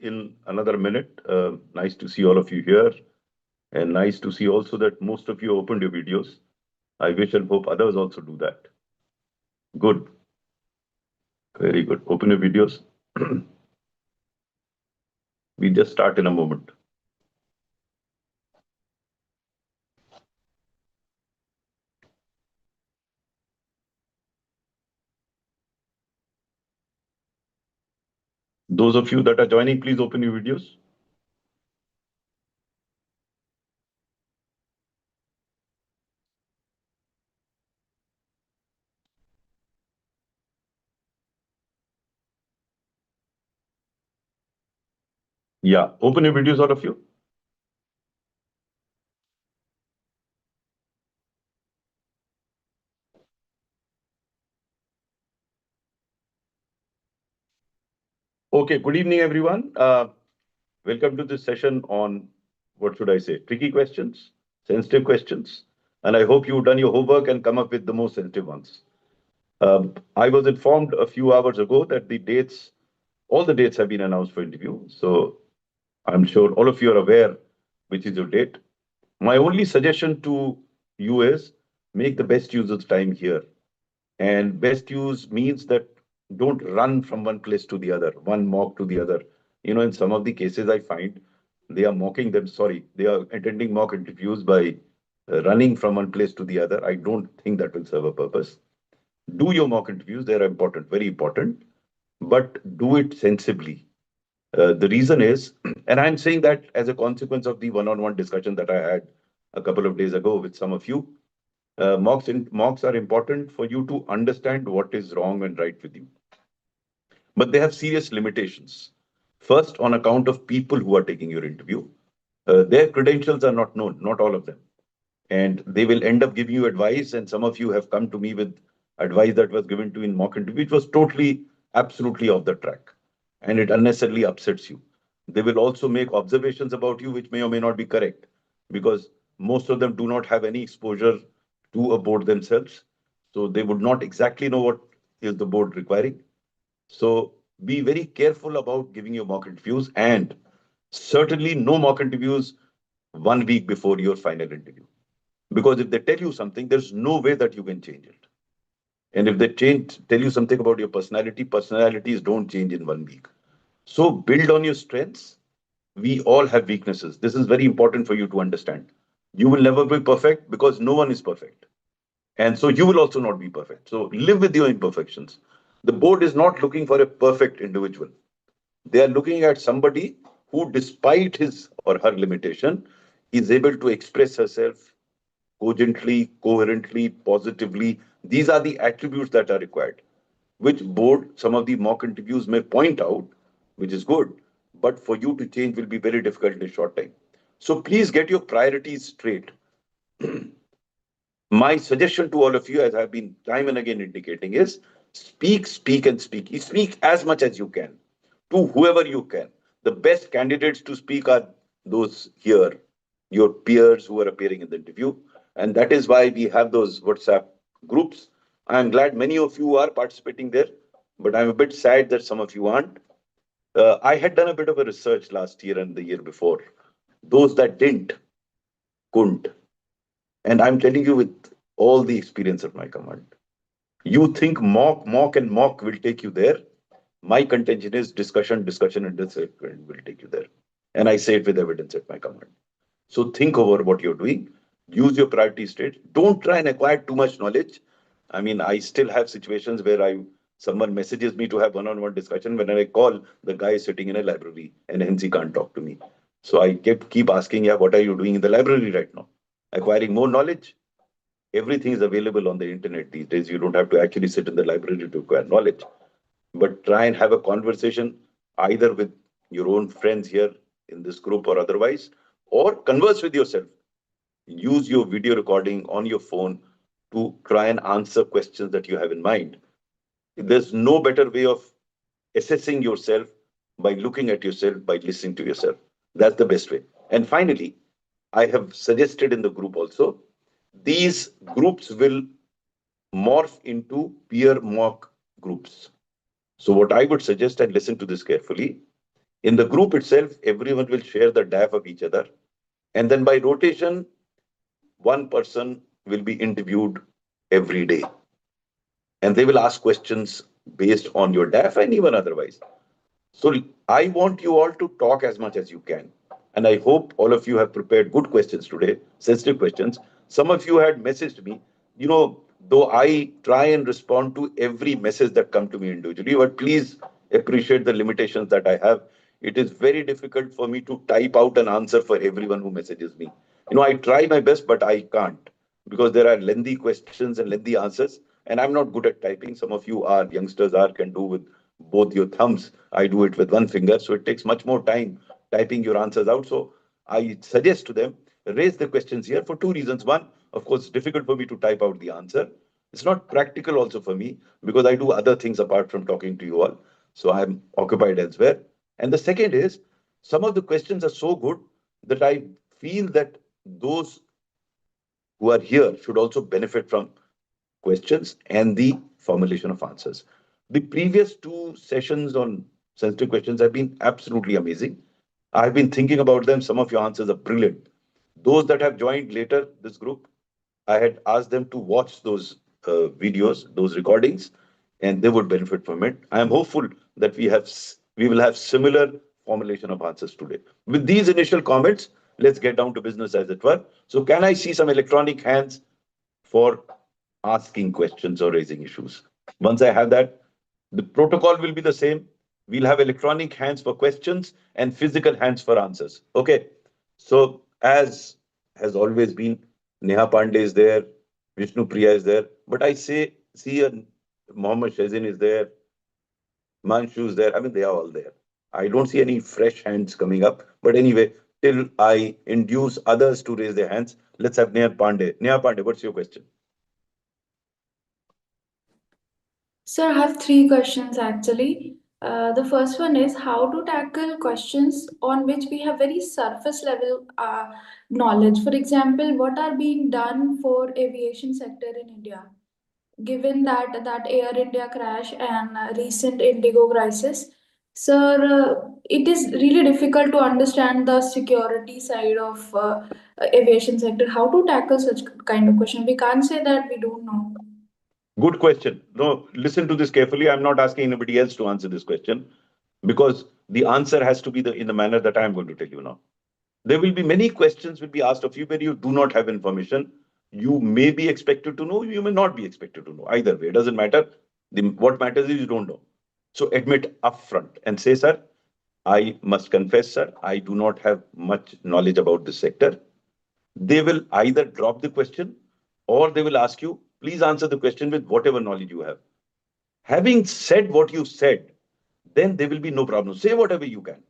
in another minute. Nice to see all of you here. And nice to see also that most of you opened your videos. I wish and hope others also do that. Good. Very good. Open your videos. We just start in a moment. Those of you that are joining, please open your videos. Yeah, open your videos, all of you. Okay, good evening, everyone. Welcome to this session on, what should I say, tricky questions, sensitive questions. And I hope you've done your homework and come up with the most sensitive ones. I was informed a few hours ago that all the dates have been announced for interview. So I'm sure all of you are aware which is your date. My only suggestion to you is make the best use of time here. And best use means that don't run from one place to the other, one mock to the other. In some of the cases I find they are they are attending mock interviews by running from one place to the other. I don't think that will serve a purpose. Do your mock interviews, they are important, very important, but do it sensibly. The reason is, and I'm saying that as a consequence of the one-on-one discussion that I had a couple of days ago with some of you. Mocks are important for you to understand what is wrong and right with you. But they have serious limitations. First, on account of people who are taking your interview, their credentials are not known, not all of them. And they will end up giving you advice. And some of you have come to me with advice that was given to in mock interview, which was totally, absolutely off the track. And it unnecessarily upsets you. They will also make observations about you, which may or may not be correct, because most of them do not have any exposure to a board themselves. So they would not exactly know what is the board requiring. So be very careful about giving your mock interviews, and certainly no mock interviews 1 week before your final interview. Because if they tell you something, there's no way that you can change it. And if they tell you something about your personality, personalities don't change in 1 week. So build on your strengths. We all have weaknesses. This is very important for you to understand. You will never be perfect because no one is perfect. And so you will also not be perfect. So live with your imperfections. The board is not looking for a perfect individual. They are looking at somebody who, despite his or her limitation, is able to express herself cogently, coherently, positively. These are the attributes that are required, which board some of the mock interviews may point out, which is good, but for you to change will be very difficult in a short time. So please get your priorities straight. My suggestion to all of you, as I've been time and again indicating, is speak, speak, and speak. You speak as much as you can to whoever you can. The best candidates to speak are those here, your peers who are appearing in the interview. And that is why we have those WhatsApp groups. I'm glad many of you are participating there, but I'm a bit sad that some of you aren't. I had done a bit of a research last year and the year before. Those that didn't, couldn't. And I'm telling you with all the experience at my command. You think mock, and mock will take you there. My contention is discussion, discussion, and discussion will take you there. And I say it with evidence at my command. So think over what you're doing. Use your priority state. Don't try and acquire too much knowledge. I mean, I still have situations where someone messages me to have one-on-one discussion. When I call, the guy is sitting in a library and hence he can't talk to me. So I keep asking, yeah, what are you doing in the library right now? Acquiring more knowledge? Everything is available on the internet these days. You don't have to actually sit in the library to acquire knowledge. But try and have a conversation either with your own friends here in this group or otherwise, or converse with yourself. Use your video recording on your phone to try and answer questions that you have in mind. There's no better way of assessing yourself by looking at yourself, by listening to yourself. That's the best way. And finally, I have suggested in the group also, these groups will morph into peer mock groups. So what I would suggest, and listen to this carefully, In the group itself, everyone will share the DAF of each other. And then by rotation, one person will be interviewed every day. And they will ask questions based on your DAF and even otherwise. So I want you all to talk as much as you can. And I hope all of you have prepared good questions today, sensitive questions. Some of you had messaged me, though I try and respond to every message that come to me individually, but please appreciate the limitations that I have. It is very difficult for me to type out an answer for everyone who messages me. I try my best, but I can't because there are lengthy questions and lengthy answers. And I'm not good at typing. Some of you are, youngsters are, can do with both your thumbs. I do it with one finger. So it takes much more time typing your answers out. So I suggest to them, raise the questions here for two reasons. One, of course, it's difficult for me to type out the answer. It's not practical also for me because I do other things apart from talking to you all. So I'm occupied elsewhere. And the second is, some of the questions are so good that I feel that those who are here should also benefit from questions and the formulation of answers. The previous two sessions on sensitive questions have been absolutely amazing. I've been thinking about them. Some of your answers are brilliant. Those that have joined later, this group, I had asked them to watch those videos, those recordings, and they would benefit from it. I am hopeful that we will have similar formulation of answers today. With these initial comments, let's get down to business as it were. So can I see some electronic hands for asking questions or raising issues? Once I have that, the protocol will be the same. We'll have electronic hands for questions and physical hands for answers. Okay. So as has always been, Neha Pandey is there, Vishnu Priya is there, but I see a Mohammed Shazin is there, Manshu is there. I mean, they are all there. I don't see any fresh hands coming up. But anyway, till I induce others to raise their hands, let's have Neha Pandey. Neha Pandey, what's your question? Sir, I have three questions actually. The first one is how to tackle questions on which we have very surface level knowledge. For example, what are being done for aviation sector in India? Given that Air India crash and recent Indigo crisis, sir, it is really difficult to understand the security side of aviation sector. How to tackle such kind of question? We can't say that we don't know. Good question. No, listen to this carefully. I'm not asking anybody else to answer this question because the answer has to be in the manner that I'm going to tell you now. There will be many questions will be asked of you where you do not have information. You may be expected to know, you may not be expected to know. Either way, it doesn't matter. What matters is you don't know. So admit upfront and say, sir, I must confess, sir, I do not have much knowledge about this sector. They will either drop the question or they will ask you, please answer the question with whatever knowledge you have. Having said what you said, then there will be no problem. Say whatever you can.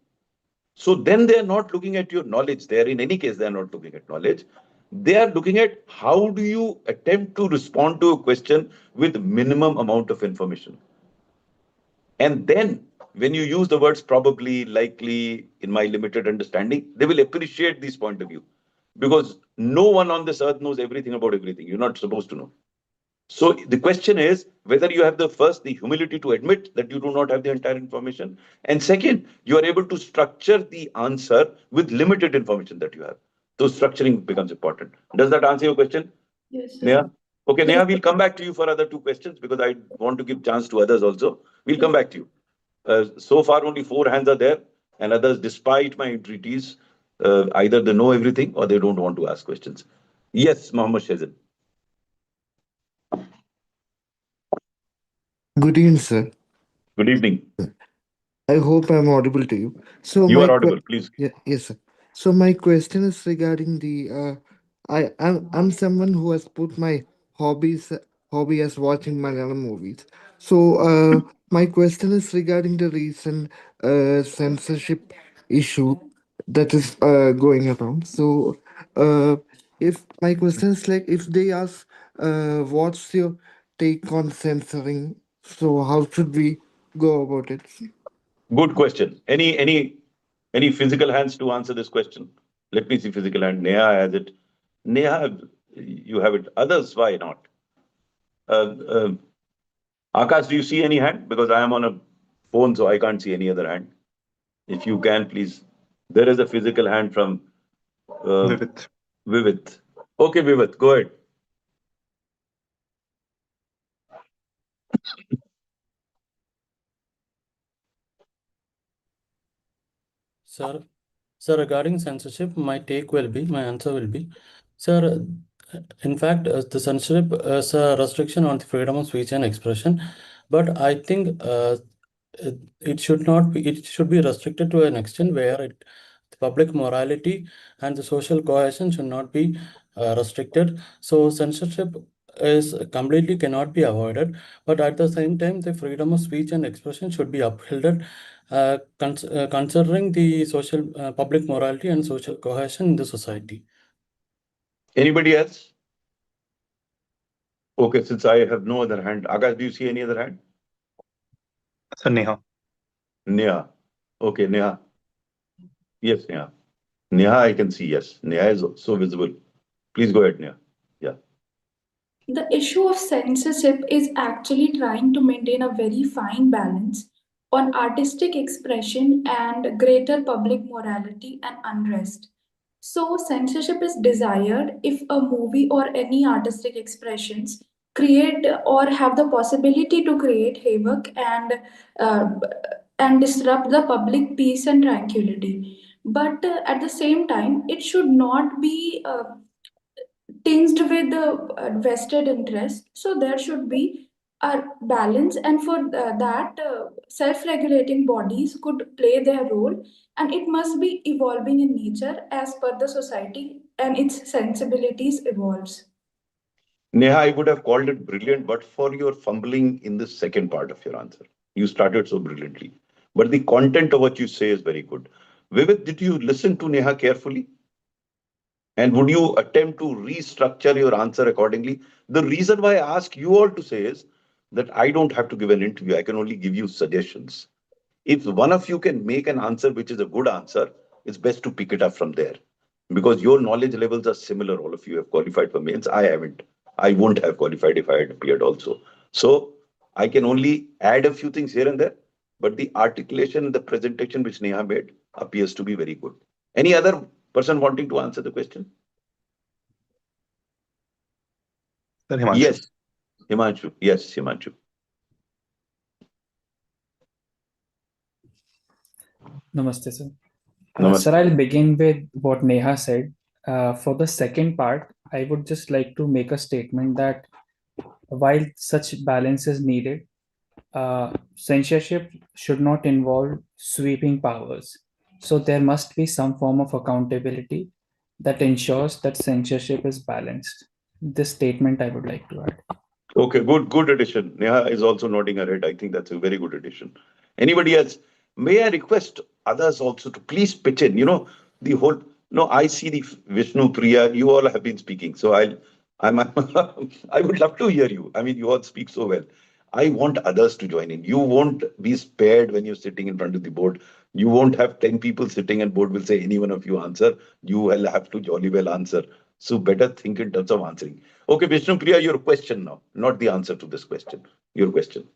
So then they are not looking at your knowledge there. In any case, they are not looking at knowledge. They are looking at how do you attempt to respond to a question with minimum amount of information. And then when you use the words probably, likely, in my limited understanding, they will appreciate this point of view. Because no one on this earth knows everything about everything. You're not supposed to know. So the question is whether you have the humility to admit that you do not have the entire information. And second, you are able to structure the answer with limited information that you have. So structuring becomes important. Does that answer your question, Yes, sir. Neha? Okay, Yes. Neha, we'll come back to you for other two questions because I want to give chance to others also. We'll come back to you. So far, only four hands are there, and others, despite my entreaties, either they know everything or they don't want to ask questions. Yes, Mohammed Shazin. Good evening, sir. Good evening. I hope I'm audible to you. So You my are audible. Please. yeah, yes, sir. So my question is regarding the I'm someone who has put my hobby as watching Malayalam movies. So my question is regarding the recent censorship issue that is going around. So if my question is like if they ask what's your take on censoring, so how should we go about it? Good question. Any physical hands to answer this question? Let me see physical hand. Neha has it. Neha, you have it. Others, why not? Uh, uh, Akash, do you see any hand? Because I am on a phone, so I can't see any other hand. If you can, please. There is a physical hand from Vivith. Vivith. Okay, Vivith, go ahead. Sir, sir, regarding censorship, my answer will be, sir, in fact, the censorship is a restriction on the freedom of speech and expression, but I think it should not be, it should be restricted to an extent where the public morality and the social cohesion should not be restricted. So censorship is completely cannot be avoided, but at the same time, the freedom of speech and expression should be upheld, considering the social public morality and social cohesion in the society. Anybody else? Okay, since I have no other hand, Akash, do you see any other hand? Sir, Neha. Neha. Okay, Neha. Yes, Neha. Neha, I can see, yes. Neha is so visible. Please go ahead, Neha. Yeah. The issue of censorship is actually trying to maintain a very fine balance on artistic expression and greater public morality and unrest. So, censorship is desired if a movie or any artistic expressions create or have the possibility to create havoc uh, and disrupt the public peace and tranquility. But at the same time, it should not be tinged with the vested interest. So there should be a balance, and for that, self-regulating bodies could play their role, and it must be evolving in nature as per the society and its sensibilities evolves. Neha, I would have called it brilliant, but for your fumbling in the second part of your answer. You started so brilliantly. But the content of what you say is very good. Vivek, did you listen to Neha carefully? And would you attempt to restructure your answer accordingly? The reason why I ask you all to say is that I don't have to give an interview. I can only give you suggestions. If one of you can make an answer which is a good answer, it's best to pick it up from there. Because your knowledge levels are similar. All of you have qualified for mains. I haven't. I wouldn't have qualified if I had appeared also. So I can only add a few things here and there. But the articulation and the presentation which Neha made appears to be very good. Any other person wanting to answer the question? Sir, Himanshu. Yes, Himanshu. Yes, Himanshu. Namaste, sir. Namaste. Sir, I'll begin with what Neha said. For the second part, I would just like to make a statement that while such balance is needed, censorship should not involve sweeping powers. So there must be some form of accountability that ensures that censorship is balanced. This statement I would like to add. Okay, good addition. Neha is also nodding her head. I think that's a very good addition. Anybody else? May I request others also to please pitch in? The whole. No, I see the Vishnu Priya. You all have been speaking, so I'm. I would love to hear you. I mean, you all speak so well. I want others to join in. You won't be spared when you're sitting in front of the board. You won't have 10 people sitting and board will say any one of you answer. You will have to jolly well answer. So better think in terms of answering. Okay, Vishnu Priya, your question now, not the answer to this question. Your question.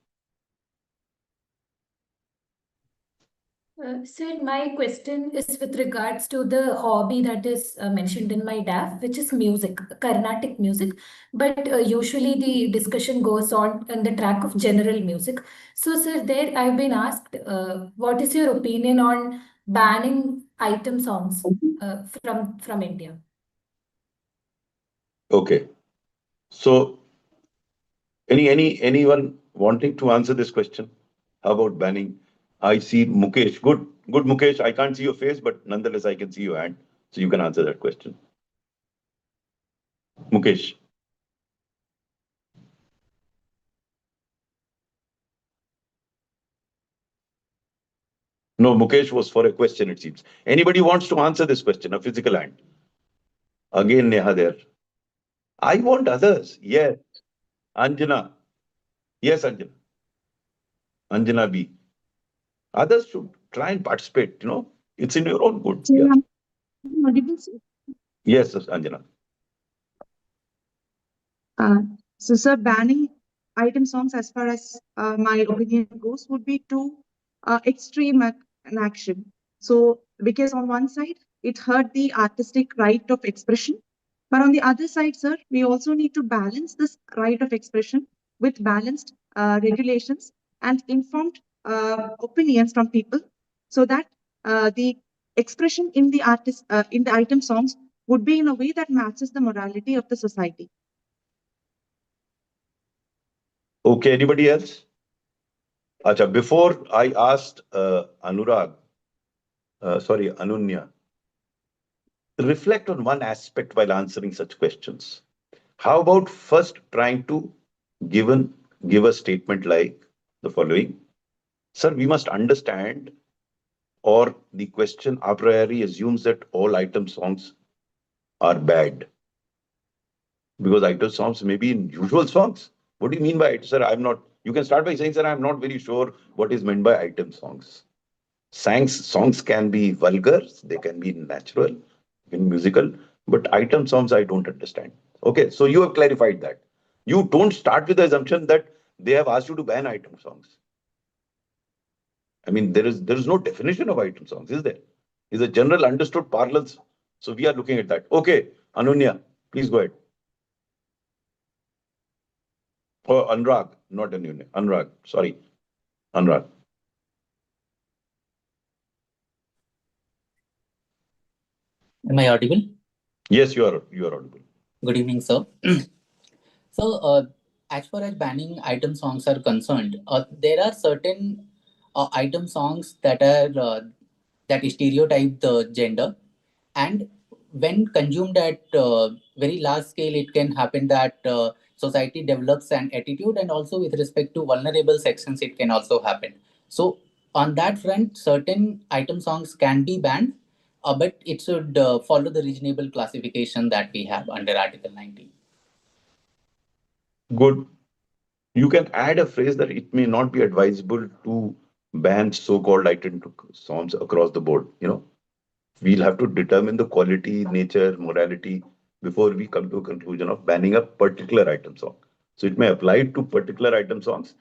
Sir, my question is with regards to the hobby that is mentioned in my DAF, which is music, Carnatic music. But usually the discussion goes on the track of general music. So, sir, there I've been asked, what is your opinion on banning item songs from India? Okay. So anyone wanting to answer this question? How about banning? I see Mukesh. Good Mukesh. I can't see your face, but nonetheless I can see your hand. So you can answer that question. Mukesh. No, Mukesh was for a question, it seems. Anybody wants to answer this question, a physical hand? Again, Neha there. I want others. Yes. Anjana. Yes, Anjana. Anjana B. Others should try and participate, It's in your own good. So, Yeah. I'm audible, sir? Yes, Anjana. Uh, so, sir, banning item songs, as far as my opinion goes, would be too extreme an action. So, because on one side, it hurt the artistic right of expression. But on the other side, sir, we also need to balance this right of expression with balanced regulations and informed opinions from people, so that the expression in the in the item songs would be in a way that matches the morality of the society. Okay, anybody else? Acha, before I asked Anunya, reflect on one aspect while answering such questions. How about first trying to give a statement like the following? Sir, we must understand, or the question a priori assumes that all item songs are bad. Because item songs may be in usual songs. What do you mean by it, sir? You can start by saying, sir, I'm not very sure what is meant by item songs. Songs can be vulgar, they can be natural, in musical, but item songs I don't understand. Okay, so you have clarified that. You don't start with the assumption that they have asked you to ban item songs. I mean, there is no definition of item songs, is there? It's a general understood parlance. So we are looking at that. Okay, Anunya, please go ahead. Oh, Anurag, not Anunya. Anurag, sorry. Anurag. Am I audible? Yes, you are audible. Good evening, sir. So, as far as banning item songs are concerned, there are certain item songs that are that stereotype the gender, and when consumed at very large scale, it can happen that society develops an attitude, and also with respect to vulnerable sections, it can also happen. So, on that front, certain item songs can be banned, but it should follow the reasonable classification that we have under Article 19. Good. You can add a phrase that it may not be advisable to ban so-called item songs across the board. We'll have to determine the quality, nature, morality before we come to a conclusion of banning a particular item song. So it may apply to particular item songs,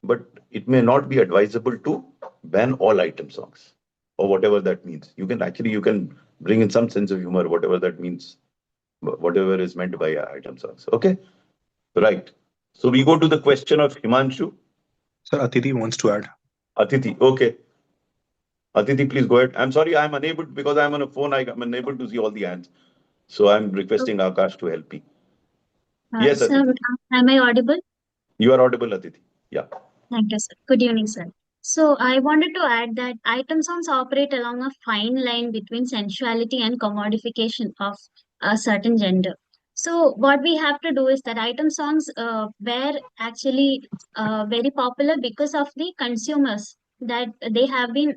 but it may not be advisable to ban all item songs or whatever that means. You can bring in some sense of humor, whatever that means, whatever is meant by item songs. Okay, right. So we go to the question of Himanshu. Sir, Atiti wants to add. Atiti, okay. Atiti, please go ahead. I'm sorry, I'm unable, because I'm on a phone, I'm unable to see all the hands. So I'm requesting Akash to help me. Yes, Sir, Atiti. am I audible? You are audible, Atiti. Yeah. Thank you, sir. Good evening, sir. So I wanted to add that item songs operate along a fine line between sensuality and commodification of a certain gender. So what we have to do is that item songs were actually very popular because of the consumers, that they have been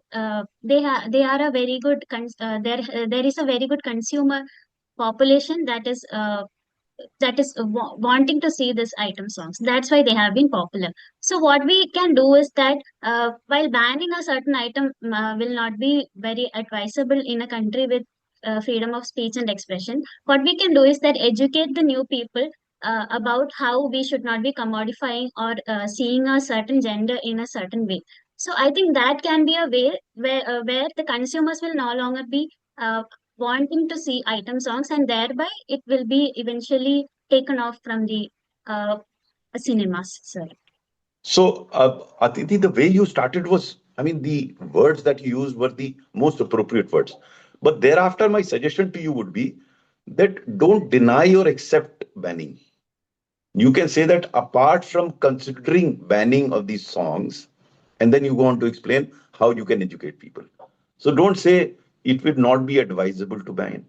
they are a very good there is a very good consumer population that is wanting to see this item songs. That's why they have been popular. So what we can do is that while banning a certain item will not be very advisable in a country with freedom of speech and expression, what we can do is that educate the new people about how we should not be commodifying or seeing a certain gender in a certain way. So I think that can be a way where the consumers will no longer be wanting to see item songs, and thereby it will be eventually taken off from the cinemas, sir. So, Atiti, the way you started was, I mean, the words that you used were the most appropriate words. But thereafter, my suggestion to you would be that don't deny or accept banning. You can say that apart from considering banning of these songs, and then you go on to explain how you can educate people. So don't say it would not be advisable to ban.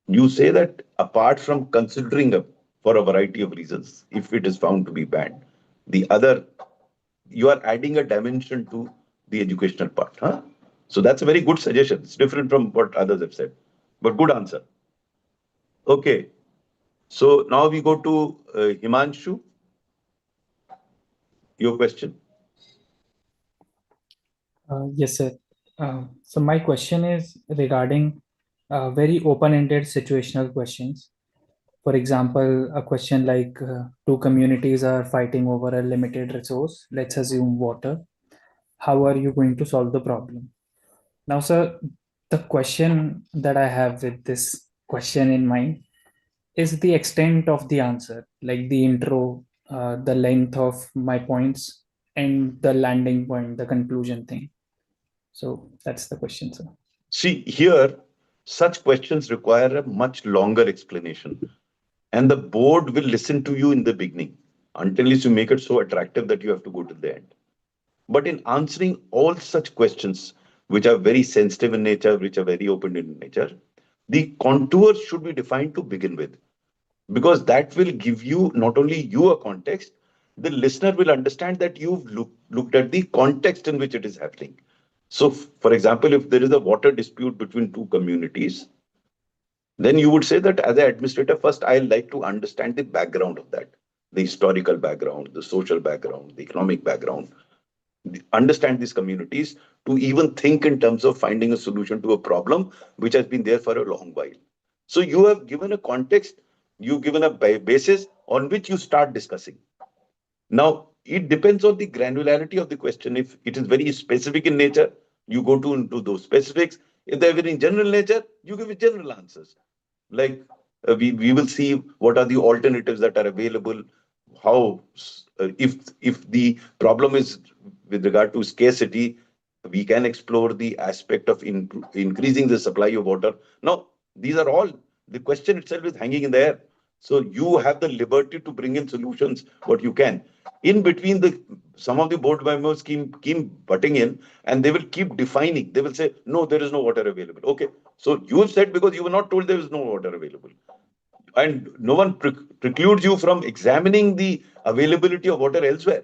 You say that apart from considering for a variety of reasons, if it is found to be banned, you are adding a dimension to the educational part. Huh? So that's a very good suggestion. It's different from what others have said, but good answer. Okay. So now we go to Himanshu. Your question. Yes, sir. So my question is regarding very open-ended situational questions. For example, a question like two communities are fighting over a limited resource, let's assume water. How are you going to solve the problem? Now, sir, the question that I have with this question in mind is the extent of the answer, like the intro, the length of my points, and the landing point, the conclusion thing. So that's the question, sir. See, here, such questions require a much longer explanation. And the board will listen to you in the beginning until you make it so attractive that you have to go to the end. But in answering all such questions, which are very sensitive in nature, which are very open in nature, the contours should be defined to begin with, because that will give you not only you a context, the listener will understand that you've looked at the context in which it is happening. So, for example, if there is a water dispute between two communities, then you would say that as an administrator, first, I like to understand the background of that, the historical background, the social background, the economic background, understand these communities to even think in terms of finding a solution to a problem which has been there for a long while. So you have given a context, you've given a basis on which you start discussing. Now, it depends on the granularity of the question. If it is very specific in nature, you go into those specifics. If they're very general nature, you give general answers. Like we will see what are the alternatives that are available. How if the problem is with regard to scarcity, we can explore the aspect of increasing the supply of water. Now, these are all, the question itself is hanging in the air. So you have the liberty to bring in solutions what you can. In between, some of the board members keep butting in, and they will keep defining. They will say, no, there is no water available. Okay, so you have said because you were not told there is no water available, and no one precludes you from examining the availability of water elsewhere.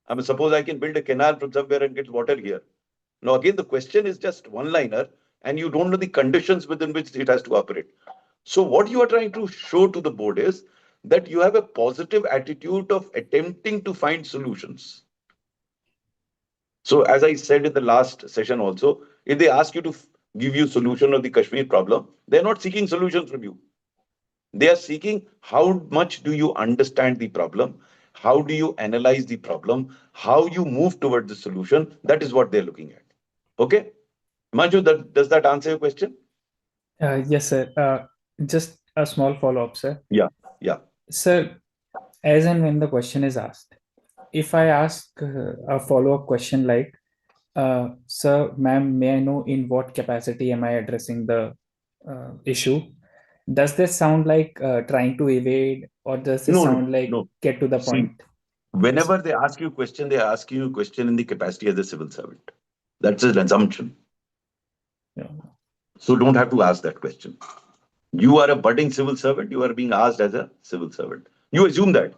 I mean, suppose I can build a canal from somewhere and get water here. Now, again, the question is just one-liner, and you don't know the conditions within which it has to operate. So what you are trying to show to the board is that you have a positive attitude of attempting to find solutions. So as I said in the last session also, if they ask you to give you solution of the Kashmir problem, they're not seeking solutions from you. They are seeking how much do you understand the problem? How do you analyze the problem? How you move toward the solution? That is what they're looking at. Okay? Manju, does that answer your question? Yes, sir. Just a small follow-up, sir. Yeah, yeah. Sir, as and when the question is asked, if I ask a follow-up question like, sir, ma'am, may I know in what capacity am I addressing the issue? Does this sound like trying to evade, or does this sound like get to the point? Whenever they ask you a question, they are asking you a question in the capacity as a civil servant. That's an assumption. Yeah. So don't have to ask that question. You are a budding civil servant. You are being asked as a civil servant. You assume that.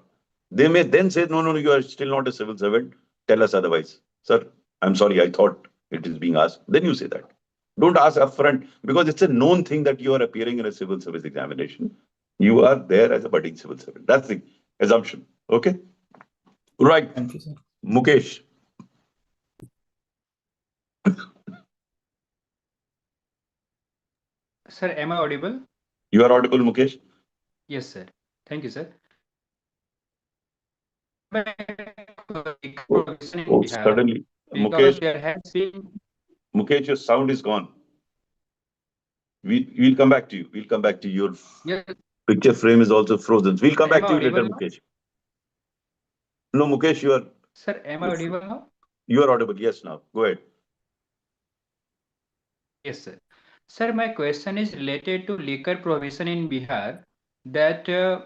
They may then say, no, you are still not a civil servant. Tell us otherwise. Sir, I'm sorry, I thought it is being asked. Then you say that. Don't ask upfront, because it's a known thing that you are appearing in a civil service examination. You are there as a budding civil servant. That's the assumption. Okay? Right. Thank you, sir. Mukesh. Sir, am I audible? You are audible, Mukesh. Yes, sir. Thank you, sir. Suddenly, because Mukesh, there has been. Mukesh, your sound is gone. We'll come back to you. We'll come back to you. Your Yes. picture frame is also frozen. We'll come back to you later, Now? Mukesh. No, Mukesh, you are. Sir, am I audible now? You are audible. Yes, now. Go ahead. Yes, sir. Sir, my question is related to liquor prohibition in Bihar, that it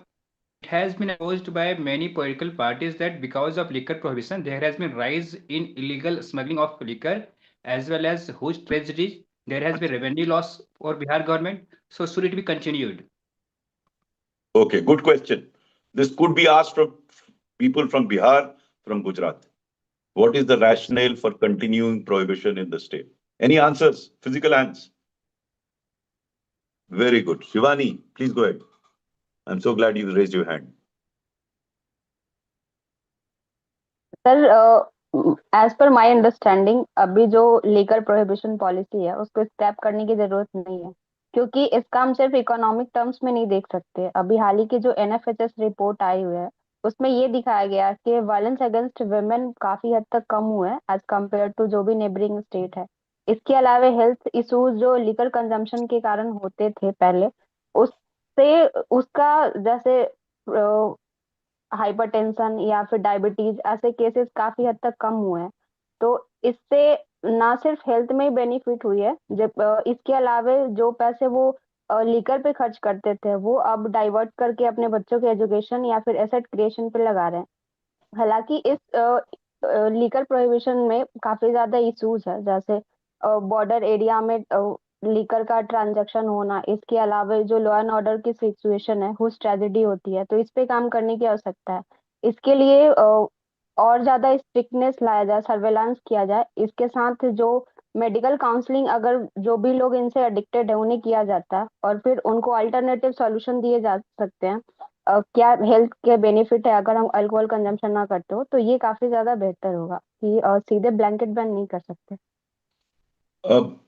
has been opposed by many political parties that because of liquor prohibition, there has been rise in illegal smuggling of liquor, as well as huge tragedies. There has been revenue loss for Bihar government. So should it be continued? Okay, good question. This could be asked from people from Bihar, from Gujarat. What is the rationale for continuing prohibition in the state? Any answers? Physical hands. Very good. Shivani, please go ahead. I'm so glad you raised your hand. Sir as per my understanding अभी जो legal prohibition policy है उसको scrap करने की जरूरत नहीं है, क्योंकि इसका हम सिर्फ इकोनॉमिक टर्म्स में नहीं देख सकते। अभी हाल ही की जो एनएफएचएस रिपोर्ट आई हुई है उसमें ये दिखाया गया कि वायलेंस अगेंस्ट वुमेन काफी हद तक कम हुआ है एज कम्पेयर टू जो भी नेबरिंग स्टेट है। इसके अलावा हेल्थ इश्यूज जो लिकर कंजम्पशन के कारण होते थे पहले, उससे उसका जैसे हाइपरटेंशन या फिर डायबिटीज ऐसे केसेस काफी हद तक कम हुए हैं। तो इससे ना सिर्फ हेल्थ में ही बेनिफिट हुई है, जब इसके अलावा जो पैसे वो लीकर पे खर्च करते थे वो अब डाइवर्ट करके अपने बच्चों के एजुकेशन या फिर एसेट क्रिएशन पे लगा रहे हैं। हालांकि इस लीकर प्रोहिबिशन में काफी ज्यादा इश्यूज है, जैसे बॉर्डर एरिया में लीकर का ट्रांजैक्शन होना, इसके अलावा जो लॉ एंड ऑर्डर की सिचुएशन है, हुज ट्रेजेडी होती है, तो इस पे काम करने की आवश्यकता है। इसके लिए और ज्यादा स्ट्रिक्टनेस लाया जाए, सर्वेलांस किया जाए। इसके साथ जो मेडिकल काउंसलिंग अगर जो भी लोग इनसे एडिक्टेड है उन्हें किया जाता है और फिर उनको अल्टरनेटिव सॉल्यूशन दिए जा सकते हैं। क्या हेल्थ के बेनिफिट है अगर हम अल्कोहल कंजम्पशन ना करते हो, तो ये काफी ज्यादा बेहतर होगा कि सीधे ब्लैंकेट बैन नहीं कर सकते। अब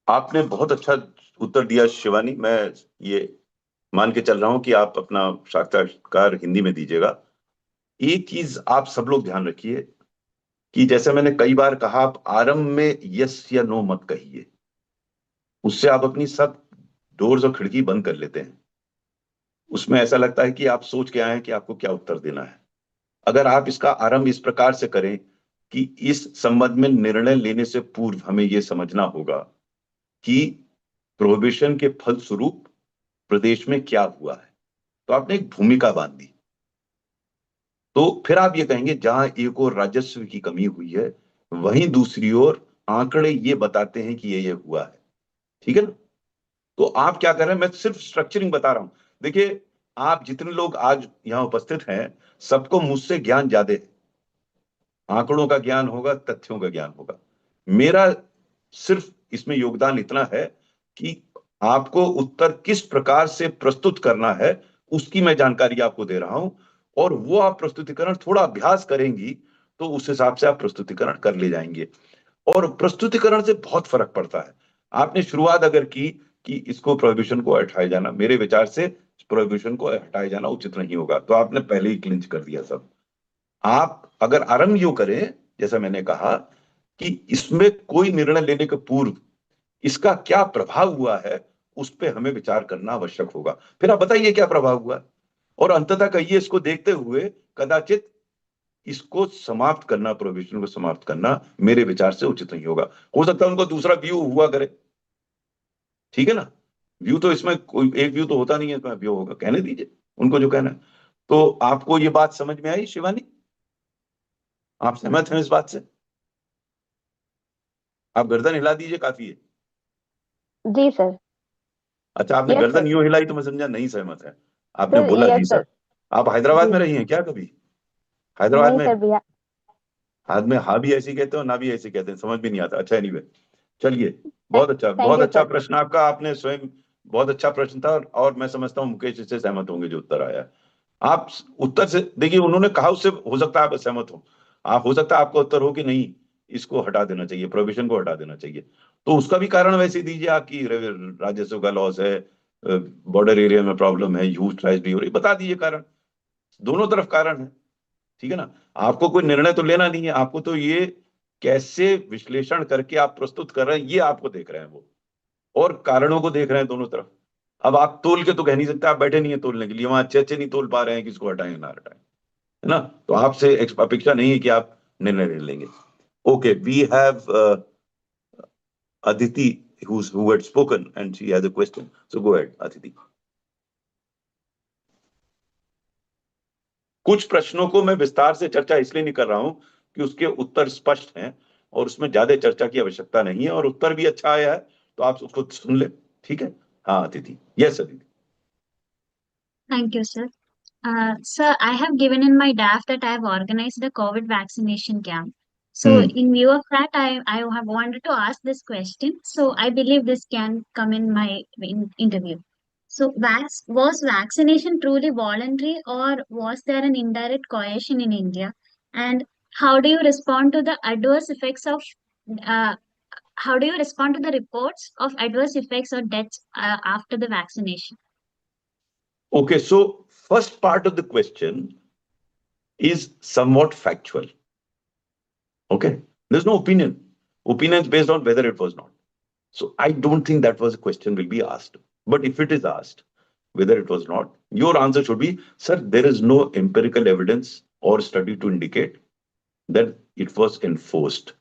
आपने बहुत अच्छा उत्तर दिया शिवानी। मैं ये मान के चल रहा हूं कि आप अपना साक्षात्कार हिंदी में दीजिएगा। एक चीज आप सब लोग ध्यान रखिए कि जैसे मैंने कई बार कहा, आप आरंभ में यस या नो मत कहिए, उससे आप अपनी सब डोर्स और खिड़की बंद कर लेते हैं। उसमें ऐसा लगता है कि आप सोच के आए हैं कि आपको क्या उत्तर देना है। अगर आप इसका आरंभ इस प्रकार से करें कि इस संबंध में निर्णय लेने से पूर्व हमें यह समझना होगा कि प्रोहिबिशन के फलस्वरूप प्रदेश में क्या हुआ है, तो आपने एक भूमिका बांध दी। तो फिर आप ये कहेंगे जहां एक और राजस्व की कमी हुई है, वहीं दूसरी ओर आंकड़े ये बताते हैं कि ये हुआ है। ठीक है ना? तो आप क्या कर रहे हैं, मैं सिर्फ स्ट्रक्चरिंग बता रहा हूं। देखिए, आप जितने लोग आज यहां उपस्थित हैं, सबको मुझसे ज्ञान ज्यादा है। आंकड़ों का ज्ञान होगा, तथ्यों का ज्ञान होगा। मेरा सिर्फ इसमें योगदान इतना है कि आपको उत्तर किस प्रकार से प्रस्तुत करना है उसकी मैं जानकारी आपको दे रहा हूं, और वो आप प्रस्तुतिकरण थोड़ा अभ्यास करेंगी तो उस हिसाब से आप प्रस्तुतिकरण कर ले जाएंगे। और प्रस्तुतिकरण से बहुत फर्क पड़ता है। आपने शुरुआत अगर की कि इसको प्रोहिबिशन को हटाया जाना, मेरे विचार से प्रोहिबिशन को हटाया जाना उचित नहीं होगा, तो आपने पहले ही क्लिंच कर दिया सब। आप अगर आरंभ यूं करें, जैसा मैंने कहा कि इसमें कोई निर्णय लेने के पूर्व इसका क्या प्रभाव हुआ है, उस पर हमें विचार करना आवश्यक होगा। फिर आप बताइए क्या प्रभाव हुआ है, और अंततः कहिए इसको देखते हुए कदाचित इसको समाप्त करना, प्रोहिबिशन को समाप्त करना मेरे विचार से उचित नहीं होगा। हो सकता है उनको दूसरा व्यू हुआ करे, ठीक है ना? व्यू तो इसमें कोई एक व्यू तो होता नहीं है, इसमें व्यू होगा, कहने दीजिए उनको जो कहना है। तो आपको ये बात समझ में आई शिवानी? आप सहमत हैं इस बात से? आप गर्दन हिला दीजिए, काफी है। जी सर। अच्छा, आपने यस गर्दन सर। यूं हिलाई तो मैं समझा नहीं सहमत है। आपने सर बोला जी यस सर। सर। आप हैदराबाद जी में रही हैं क्या कभी? हैदराबाद नहीं में सर, बिहार। हाथ में हाँ भी ऐसे कहते हो, ना भी ऐसे कहते हैं, समझ भी नहीं आता। अच्छा, एनीवे, चलिए। बहुत अच्छा, थैंक बहुत यू अच्छा सर। प्रश्न आपका। आपने स्वयं बहुत अच्छा प्रश्न था, और मैं समझता हूँ मुकेश इससे सहमत होंगे जो उत्तर आया है। आप उत्तर से देखिए, उन्होंने कहा उससे हो सकता है आप सहमत हो, आप हो सकता है आपका उत्तर हो कि नहीं, इसको हटा देना चाहिए, प्रोहिबिशन को हटा देना चाहिए। तो उसका भी कारण वैसे ही दीजिए, आपकी राजस्व का लॉस है, बॉर्डर एरिया में प्रॉब्लम है, ह्यूज ट्रेजेडी हो रही, बता दीजिए कारण। दोनों तरफ कारण है, ठीक है ना? आपको कोई निर्णय तो लेना नहीं है, आपको तो ये कैसे विश्लेषण करके आप प्रस्तुत कर रहे हैं ये आपको देख रहे हैं वो, और कारणों को देख रहे हैं दोनों तरफ। अब आप तोल के तो कह नहीं सकते, आप बैठे नहीं है तोलने के लिए, वहां अच्छे अच्छे नहीं तोल पा रहे हैं किसको हटाएं ना हटाएं, है ना? तो आपसे अपेक्षा नहीं है कि आप निर्णय ले लेंगे। Okay, we have Aditi who had spoken and she has a question. So go ahead, Aditi. कुछ प्रश्नों को मैं विस्तार से चर्चा इसलिए नहीं कर रहा हूं कि उसके उत्तर स्पष्ट हैं और उसमें ज्यादा चर्चा की आवश्यकता नहीं है, और उत्तर भी अच्छा आया है तो आप उसको सुन ले, ठीक है? हाँ Aditi, yes Aditi. Thank you, sir. Sir, I have given in my draft that I have organized a COVID vaccination camp. So, in view of that, I have wanted to ask this question. So, I believe this can come in my interview. So, was vaccination truly voluntary, or was there an indirect coercion in India? And how do you respond to the adverse effects of uh, how do you respond to the reports of adverse effects or deaths after the vaccination? Okay, so first part of the question is somewhat factual. Okay, there's no opinion. opinions based on whether it was not. So I don't think that was a question will be asked. But if it is asked, whether it was not, your answer should be, sir, there is no empirical evidence or study to indicate that it was enforced.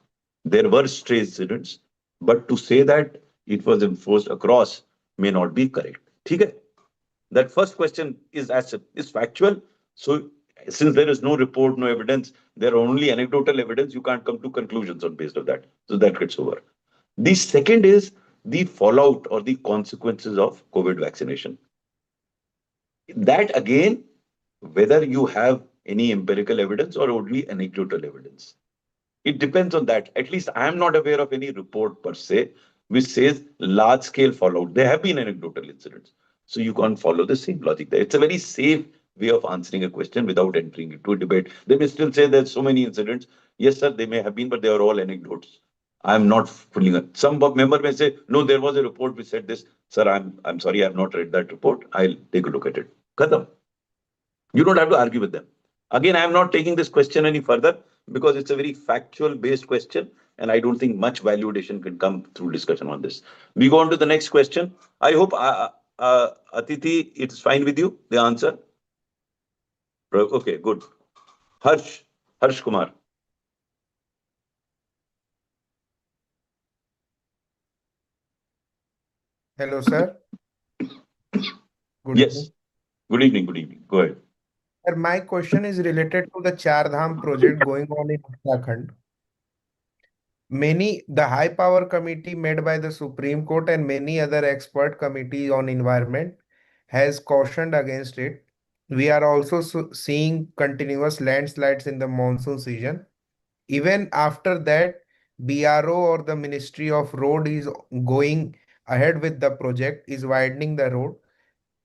There were stray incidents, but to say that it was enforced across may not be correct. Okay? That first question is factual. So since there is no report, no evidence, there are only anecdotal evidence, you can't come to conclusions on based of that. So that gets over. The second is the fallout or the consequences of COVID vaccination. That again, whether you have any empirical evidence or only anecdotal evidence. It depends on that. At least I am not aware of any report per se which says large scale fallout. There have been anecdotal incidents. So you can't follow the same logic there. It's a very safe way of answering a question without entering into a debate. They may still say there's so many incidents. Yes, sir, they may have been, but they are all anecdotes. I'm not fooling it. Some member may say, no, there was a report which said this. Sir, I'm sorry, I have not read that report. I'll take a look at it. Khatam. You don't have to argue with them. Again, I am not taking this question any further because it's a very factual based question and I don't think much validation can come through discussion on this. We go on to the next question. I hope, Atiti, it's fine with you, the answer? Okay, good. Harsh Kumar. Hello, sir. Good Yes. evening. Good evening. Good evening. Go ahead. Sir, my question is related to the Char Dham project going on in Uttarakhand. The high power committee made by the Supreme Court and many other expert committees on environment has cautioned against it. We are also seeing continuous landslides in the monsoon season. Even after that, BRO or the Ministry of Road is going ahead with the project, is widening the road,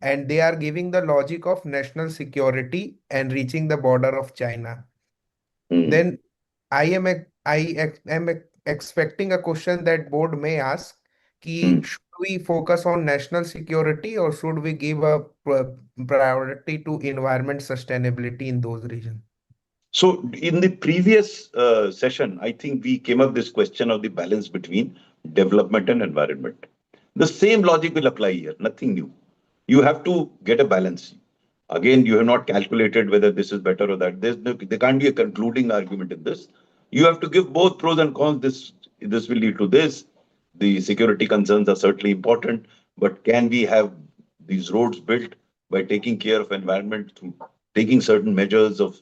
and they are giving the logic of national security and reaching the border of China. Then I am expecting a question that board may ask, should we focus on national security or should we give a priority to environment sustainability in those regions? So in the previous session, I think we came up this question of the balance between development and environment. The same logic will apply here, nothing new. You have to get a balance. Again, you have not calculated whether this is better or that. There can't be a concluding argument in this. You have to give both pros and cons. This will lead to this. The security concerns are certainly important, but can we have these roads built by taking care of environment through taking certain measures of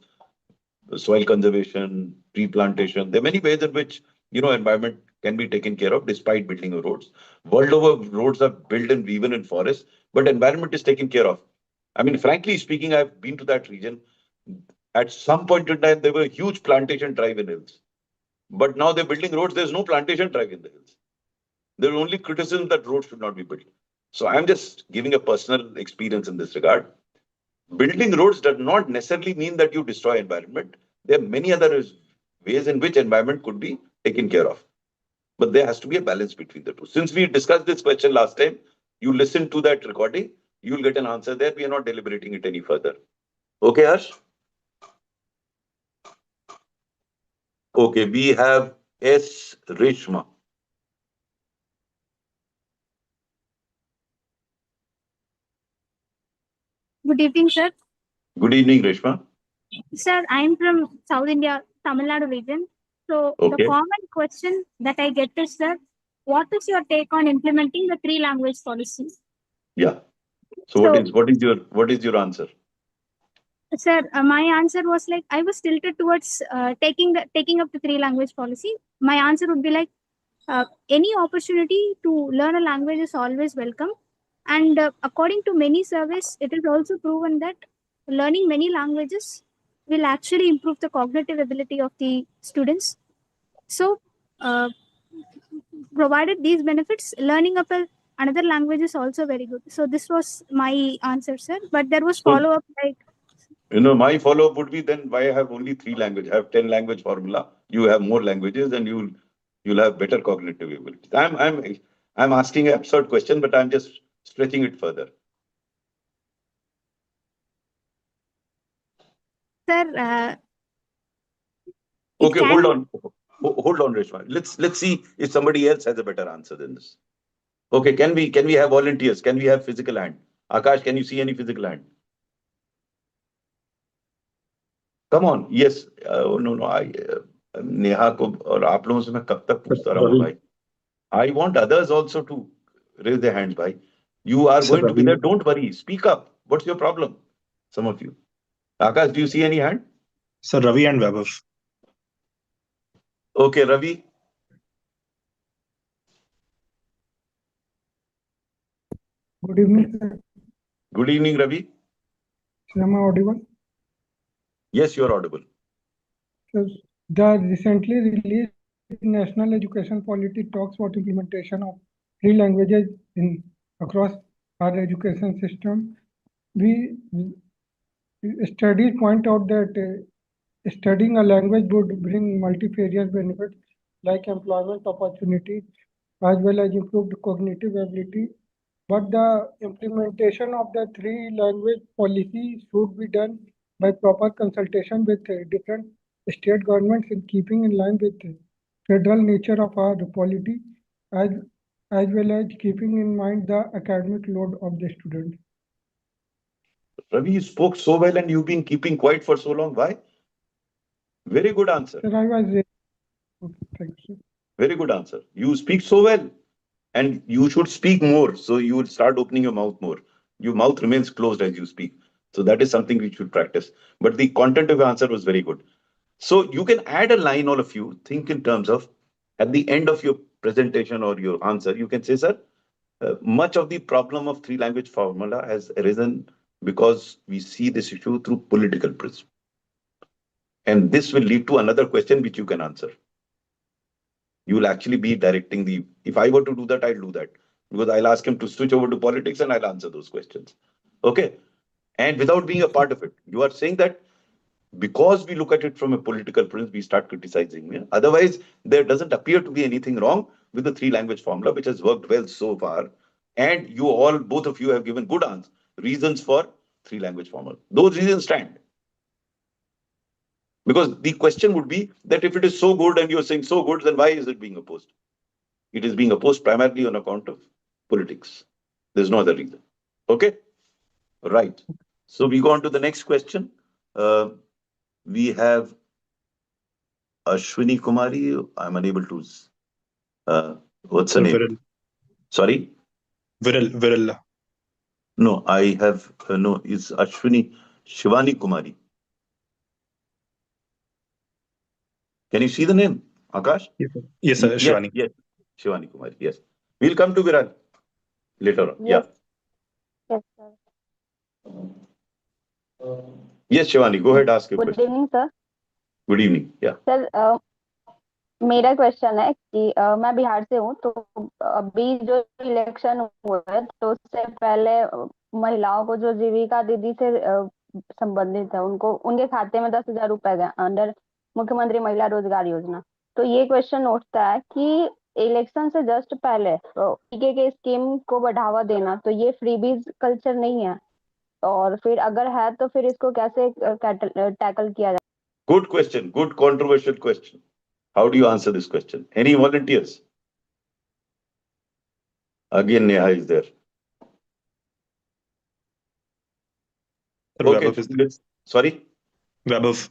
soil conservation, tree plantation? There are many ways in which environment can be taken care of despite building of roads. World over, roads are built and even in forests, but environment is taken care of. I mean, frankly speaking, I've been to that region. At some point in time, there were huge plantation drive in hills. But now they're building roads. There's no plantation drive in the hills. There's only criticism that roads should not be built. So I'm just giving a personal experience in this regard. Building roads does not necessarily mean that you destroy environment. There are many other ways in which environment could be taken care of. But there has to be a balance between the two. Since we discussed this question last time, you listen to that recording, you will get an answer there. We are not deliberating it any further. Okay, Harsh? Okay, we have S. Reshma. Good evening, sir. Good evening, Reshma. Sir, I'm from South India, Tamil Nadu region. So the Okay. common question that I get is, sir, what is your take on implementing the three language policy? Yeah. So what is your answer? Sir, my answer was like I was tilted towards taking up the three language policy. My answer would be like any opportunity to learn a language is always welcome. And according to many surveys, it is also proven that learning many languages will actually improve the cognitive ability of the students. So, provided these benefits, learning up another language is also very good. So this was my answer, sir. But there was follow-up like... My follow-up would be then why I have only 3 languages? I have 10 language formula. You have more languages and you'll have better cognitive ability. I'm asking an absurd question, but I'm just stretching it further. Sir, okay, hold on. Hold on, Reshma. Let's see if somebody else has a better answer than this. Okay, can we have volunteers? Can we have physical hand? Akash, can you see any physical hand? Come on, yes. No, Neha को और आप लोगों से मैं कब तक पूछता रहूंगा भाई? I want others also to raise their hands, bhai. You are Sir, going to be Ravi. there. Don't worry. Speak up. What's your problem? Some of you. Akash, do you see any hand? Sir, Ravi and Vaibhav. Okay, Ravi. Good evening, sir. Good evening, Ravi. Am I audible? Yes, you are audible. So, the recently released National Education Policy talks about implementation of three languages across our education system. We studies point out that studying a language would bring multifarious benefits like employment opportunities as well as improved cognitive ability. But the implementation of the three language policy should be done by proper consultation with different state governments in keeping in line with the federal nature of our polity as, as well as keeping in mind the academic load of the student. Ravi, you spoke so well and you've been keeping quiet for so long. Why? Very good answer. Sir, I was okay, thank you, sir. Very good answer. You speak so well. And you should speak more. So you would start opening your mouth more. Your mouth remains closed as you speak. So that is something we should practice. But the content of your answer was very good. So you can add a line, all of you, think in terms of at the end of your presentation or your answer, you can say, sir, much of the problem of three language formula has arisen because we see this issue through political prism. And this will lead to another question which you can answer. You will actually be directing the, if I were to do that, I'll do that. Because I'll ask him to switch over to politics and I'll answer those questions. Okay. And without being a part of it, you are saying that because we look at it from a political prism, we start criticizing. Yeah? Otherwise, there doesn't appear to be anything wrong with the three language formula, which has worked well so far. And you all, both of you have given good reasons for three language formula. Those reasons stand. Because the question would be that if it is so good and you're saying so good, then why is it being opposed? It is being opposed primarily on account of politics. There's no other reason. Okay? Right. So we go on to the next question. We have Ashwini Kumari. I'm unable to. What's her name? Viral. Sorry? Viral. No, I have. No, it's Ashwini Shivani Kumari. Can you see the name? Akash? Yes, sir. Shivani. Yes. Shivani Kumari. Yes. We'll come to Viral later on. Yes. Yeah. Yes, sir. Yes, Shivani, go ahead, ask your Good question. evening, sir. Good evening. Yeah. Sir मेरा question है कि मैं बिहार से हूँ, तो अभी जो election हुआ है तो उससे पहले महिलाओं को जो जीविका दीदी से संबंधित है उनको उनके खाते में 10,000 रुपए गए अंडर मुख्यमंत्री महिला रोजगार योजना। तो ये क्वेश्चन उठता है कि इलेक्शन से जस्ट पहले टीके के स्कीम को बढ़ावा देना, तो ये फ्रीबीज कल्चर नहीं है, और फिर अगर है तो फिर इसको कैसे टैकल किया जाए? Good question. Good controversial question. How do you answer this question? Any volunteers? Again, Neha is there. Sir, Okay. Vaibhav is there. Sorry? Vaibhav.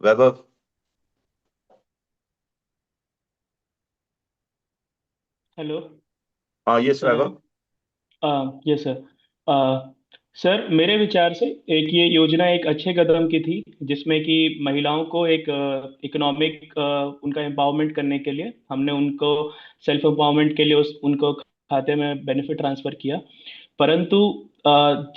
Vaibhav. Hello. Yes, Vaibhav. Yes sir. Sir मेरे विचार से एक ये योजना एक अच्छे कदम की थी, जिसमें कि महिलाओं को एक इकोनॉमिक उनका एम्पावरमेंट करने के लिए हमने उनको सेल्फ एम्पावरमेंट के लिए उनको खाते में बेनिफिट ट्रांसफर किया। परंतु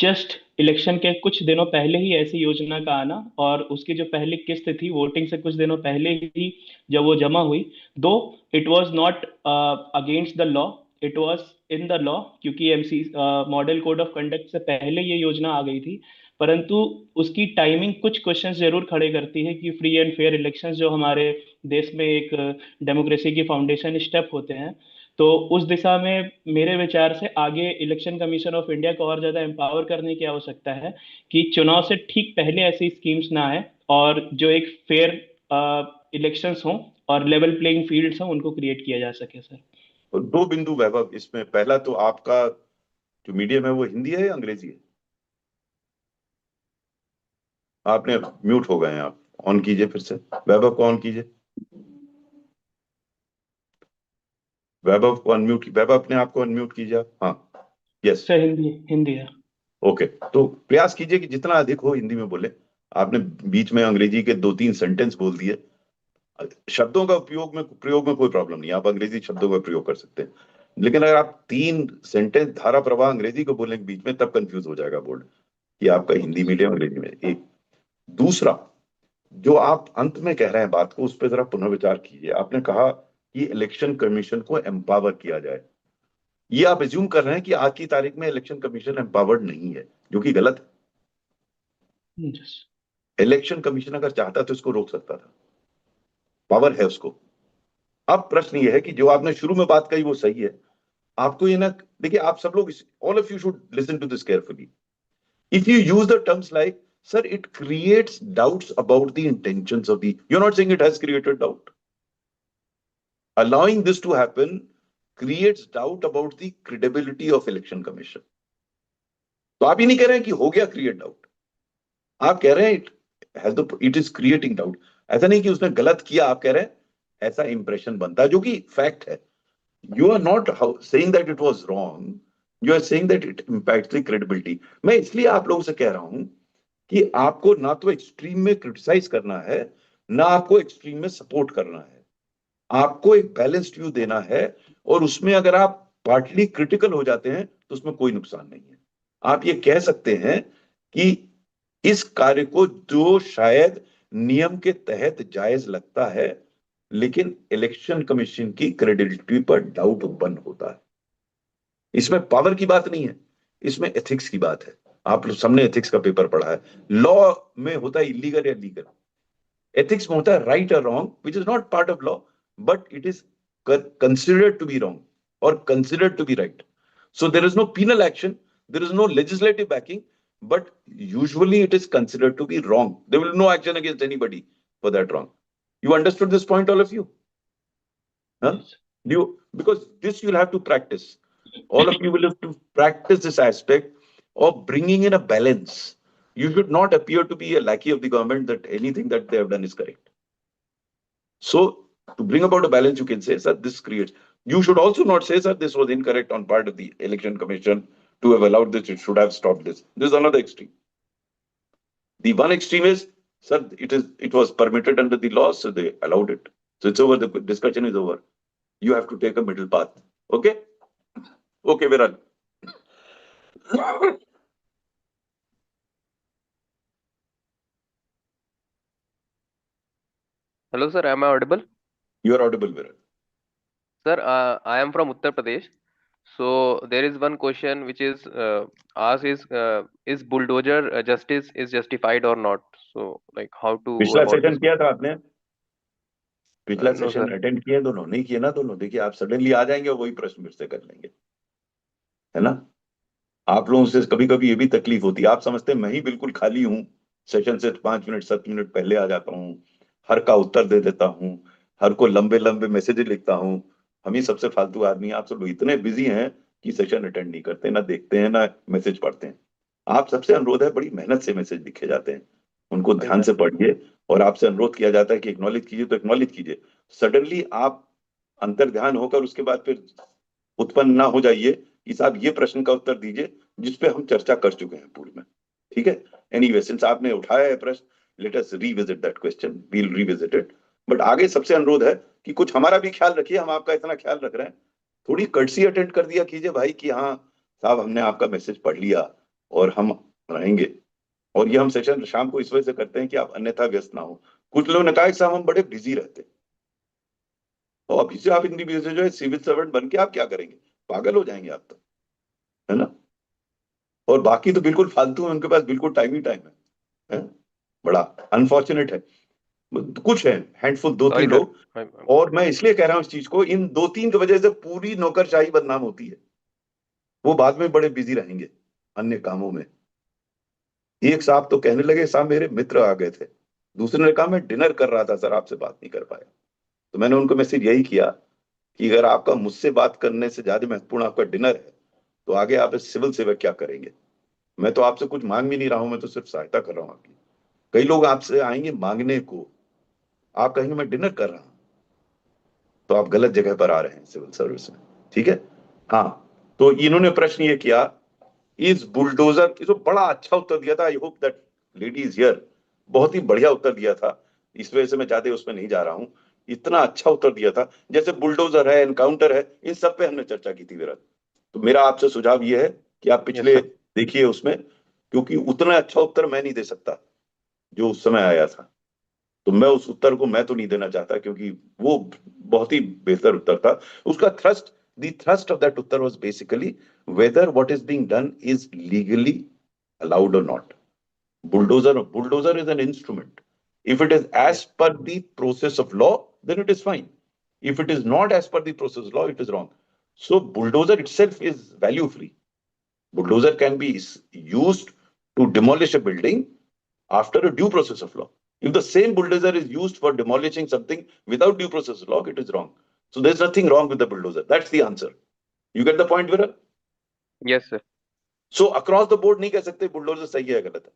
जस्ट इलेक्शन के कुछ दिनों पहले ही ऐसी योजना का आना और उसकी जो पहली किस्त थी वोटिंग से कुछ दिनों पहले ही जब वो जमा हुई, though it was not against the law, it was in the law, क्योंकि MC model code of conduct से पहले ये योजना आ गई थी, परंतु उसकी टाइमिंग कुछ क्वेश्चंस जरूर खड़े करती है कि फ्री एंड फेयर इलेक्शंस जो हमारे देश में एक डेमोक्रेसी की फाउंडेशन स्टेप होते हैं, तो उस दिशा में मेरे विचार से आगे इलेक्शन कमीशन ऑफ इंडिया को और ज़्यादा एम्पावर करने की आवश्यकता है कि चुनाव से ठीक पहले ऐसी स्कीम्स ना आए और जो एक फेयर इलेक्शंस हों और लेवल प्लेइंग फील्ड्स हों, उनको क्रिएट किया जा सके सर। तो दो बिंदु वैभव इसमें, पहला तो आपका जो मीडियम है वो हिंदी है या अंग्रेजी है? आपने म्यूट हो गए हैं आप, ऑन कीजिए फिर से, वैभव को ऑन कीजिए, वैभव को अनम्यूट, वैभव अपने आप को अनम्यूट कीजिए आप। हाँ, यस सर हिंदी है। ओके, तो प्रयास कीजिए कि जितना अधिक हो हिंदी में बोले। आपने बीच में अंग्रेजी के 2-3 सेंटेंस बोल दिए। शब्दों का प्रयोग में कोई प्रॉब्लम नहीं, आप अंग्रेजी शब्दों का प्रयोग कर सकते हैं, लेकिन अगर आप 3 सेंटेंस धारा प्रवाह अंग्रेजी को बोलेंगे बीच में, तब कंफ्यूज हो जाएगा बोर्ड कि आपका हिंदी मीडियम अंग्रेजी में। एक दूसरा, जो आप अंत में कह रहे हैं बात को, उस पर जरा पुनर्विचार कीजिए। आपने कहा कि इलेक्शन कमीशन को एम्पावर किया जाए, ये आप एज्यूम कर रहे हैं कि आज की तारीख में इलेक्शन कमीशन एम्पावर्ड नहीं है, जो कि गलत है। इलेक्शन कमीशन अगर चाहता तो इसको रोक सकता था, पावर है उसको। अब प्रश्न ये है कि जो आपने शुरू में बात कही वो सही है, आपको ये ना, देखिए आप सब लोग, all of you should listen to this carefully. If you use the terms like, sir, it creates doubts about the intentions of the, you're not saying it has created doubt. Allowing this to happen creates doubt about the credibility of election commission. तो आप ये नहीं कह रहे हैं कि हो गया क्रिएट डाउट, आप कह रहे हैं इट इज क्रिएटिंग डाउट। ऐसा नहीं कि उसने गलत किया, आप कह रहे हैं ऐसा इंप्रेशन बनता है, जो कि फैक्ट है। You are not saying that it was wrong, you are saying that it impacts the credibility. मैं इसलिए आप लोगों से कह रहा हूं कि आपको ना तो एक्सट्रीम में क्रिटिसाइज करना है, ना आपको एक्सट्रीम में सपोर्ट करना है, आपको एक बैलेंस्ड व्यू देना है। और उसमें अगर आप पार्टली क्रिटिकल हो जाते हैं तो उसमें कोई नुकसान नहीं है। आप ये कह सकते हैं कि इस कार्य को जो शायद नियम के तहत जायज लगता है, लेकिन इलेक्शन कमीशन की क्रेडिबिलिटी पर डाउट उत्पन्न होता है। इसमें पावर की बात नहीं है, इसमें एथिक्स की बात है। आप लोग सबने एथिक्स का पेपर पढ़ा है। लॉ में होता है इलीगल या लीगल, एथिक्स में होता है राइट और wrong, which is not part of law, but it is considered to be wrong or considered to be right. So there is no penal action, there is no legislative backing, but usually it is considered to be wrong. There will be no action against anybody for that wrong. You understood this point, all of you? Huh? Because this you'll have to practice. All of you will have to practice this aspect of bringing in a balance. You should not appear to be a lackey of the government that anything that they have done is correct. So to bring about a balance, you can say, sir, this creates. You should also not say, sir, this was incorrect on part of the election commission to have allowed this. It should have stopped this. This is another extreme. The one extreme is, sir, it was permitted under the law, so they allowed it. So it's over. The discussion is over. You have to take a middle path. Okay? Okay, Viral. Hello, sir. Am I audible? You are audible, Viral. Sir, I am from Uttar Pradesh. So there is one question which is asked is bulldozer justice is justified or not? So like how to go पिछला about session this? किया था आपने? पिछला No, session sir. Attend किए दोनों? नहीं किए ना दोनों? देखिए आप सडनली आ जाएंगे और वही प्रश्न फिर से कर लेंगे, है ना? आप लोगों से कभी कभी ये भी तकलीफ होती है, आप समझते हैं मैं ही बिल्कुल खाली हूँ, सेशन से 5 मिनट 7 मिनट पहले आ जाता हूँ, हर का उत्तर दे देता हूँ, हर को लंबे लंबे मैसेज लिखता हूँ, हम ही सबसे फालतू आदमी हैं। आप सब लोग इतने बिजी हैं कि सेशन अटेंड नहीं करते, ना देखते हैं, ना मैसेज पढ़ते हैं। आप सबसे अनुरोध है, बड़ी मेहनत से मैसेज लिखे जाते हैं, उनको ध्यान से पढ़िए। और आपसे अनुरोध किया जाता है कि एक्नॉलेज कीजिए, तो एक्नॉलेज कीजिए। सडनली आप अंतर ध्यान होकर उसके बाद फिर उत्पन्न ना हो जाइए कि साहब ये प्रश्न का उत्तर दीजिए जिसपे हम चर्चा कर चुके हैं पूर्व में, ठीक है? एनीवे, सिंस आपने उठाया है प्रश्न, let us revisit that question, we will revisit it. But आगे सबसे अनुरोध है कि कुछ हमारा भी ख्याल रखिए, हम आपका इतना ख्याल रख रहे हैं, थोड़ी कर्टसी अटेंड कर दिया कीजिए भाई कि हाँ साहब हमने आपका मैसेज पढ़ लिया और हम रहेंगे। और ये हम सेशन शाम को इस वजह से करते हैं कि आप अन्यथा व्यस्त ना हो। कुछ लोगों ने कहा कि साहब हम बड़े बिजी रहते हैं, और अभी से आप इतनी बिजी से जो है सिविल सर्वेंट बन के आप क्या करेंगे? पागल हो जाएंगे आप तो, है ना? और बाकी तो बिल्कुल फालतू है, उनके पास बिल्कुल टाइम ही टाइम है? बड़ा अनफॉर्चुनेट है। कुछ है हैंडफुल, 2-3 लोग, और मैं इसलिए कह रहा हूं इस चीज को, इन 2-3 की वजह से पूरी नौकरशाही बदनाम होती है। वो बाद में बड़े बिजी रहेंगे अन्य कामों में। एक साहब तो कहने लगे, साहब मेरे मित्र आ गए थे, दूसरे ने कहा मैं डिनर कर रहा था सर, आपसे बात नहीं कर पाया। तो मैंने उनको मैसेज यही किया कि अगर आपका मुझसे बात करने से ज्यादा महत्वपूर्ण आपका डिनर है तो आगे आप इस सिविल सेवक क्या करेंगे? मैं तो आपसे कुछ मांग भी नहीं रहा हूं, मैं तो सिर्फ सहायता कर रहा हूं आपकी। कई लोग आपसे आएंगे मांगने को, आप कहेंगे मैं डिनर कर रहा हूं, तो आप गलत जगह पर आ रहे हैं सिविल सर्विस में। ठीक है। हाँ, तो इन्होंने प्रश्न ये किया, इस बुलडोजर, इसको बड़ा अच्छा उत्तर दिया था। I hope that lady is here. बहुत ही बढ़िया उत्तर दिया था, इस वजह से मैं ज्यादा उसमें नहीं जा रहा हूं। इतना अच्छा उत्तर दिया था, जैसे बुलडोजर है, एनकाउंटर है, इन सब पे हमने चर्चा की थी विराट। तो मेरा आपसे सुझाव ये है कि आप पिछले देखिए उसमें, क्योंकि उतना अच्छा उत्तर मैं नहीं दे सकता जो उस समय आया था। तो मैं उस उत्तर को मैं तो नहीं देना चाहता, क्योंकि वो बहुत ही बेहतर उत्तर था। उसका thrust, the thrust of that Uttar was basically whether what is being done is legally allowed or not. Bulldozer is an instrument. If it is as per the process of law, then it is fine. If it is not as per the process of law, it is wrong. So bulldozer itself is value free. Bulldozer can be used to demolish a building after a due process of law. If the same bulldozer is used for demolishing something without due process of law, it is wrong. So there's nothing wrong with the bulldozer. That's the answer. You get the point, Viral? Yes, sir. So across the board नहीं कह सकते bulldozer सही है गलत है.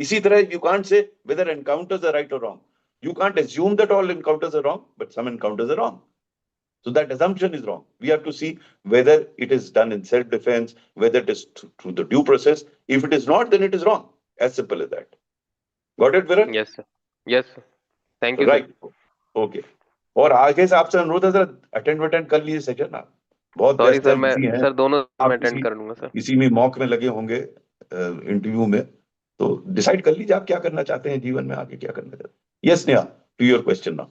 इसी तरह you can't say whether encounters are right or wrong. You can't assume that all encounters are wrong, but some encounters are wrong. So that assumption is wrong. We have to see whether it is done in self-defense, whether it is through the due process. If it is not, then it is wrong. As simple as that. Got it, Viral? Yes, sir. Yes, sir. Thank you, sir. Right. Okay. और आगे से आपसे अनुरोध है sir, attend कर लीजिए session. आप बहुत सॉरी व्यस्त सर, हैं, मैं बिजी हैं। सर दोनों आप में अटेंड कर लूंगा सर। किसी भी मॉक में लगे होंगे इंटरव्यू में, तो डिसाइड कर लीजिए आप क्या करना चाहते हैं जीवन में, आगे क्या करना चाहते हैं। Yes Neha, to your question now.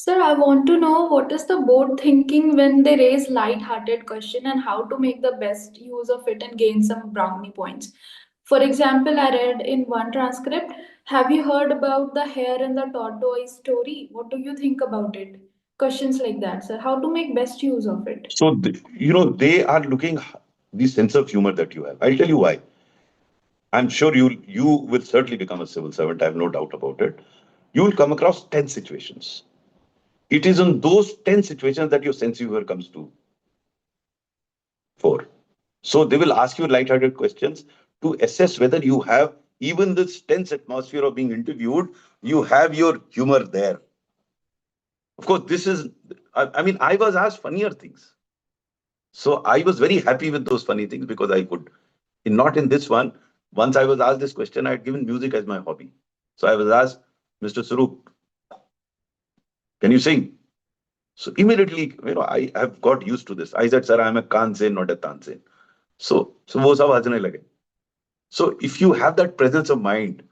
Sir, I want to know what is the board thinking when they raise light-hearted question and how to make the best use of it and gain some brownie points. For example, I read in one transcript, have you heard about the hare and the tortoise story? What do you think about it? Questions like that, sir. How to make best use of it? So, they are looking the sense of humor that you have. I'll tell you why. I'm sure you will certainly become a civil servant. I have no doubt about it. You will come across 10 situations. It is in those 10 situations that your sense of humor comes to fore. So they will ask you light-hearted questions to assess whether you have, even this tense atmosphere of being interviewed, you have your humor there. Of course, this is, I mean, I was asked funnier things. So I was very happy with those funny things because I could, not in this one. Once I was asked this question, I had given music as my hobby. So I was asked, Mr. Swarup, can you sing? So immediately, I have got used to this. I said, sir, I'm a Kansen, not a Tansen. So वो सब हंसने लगे. So if you have that presence of mind,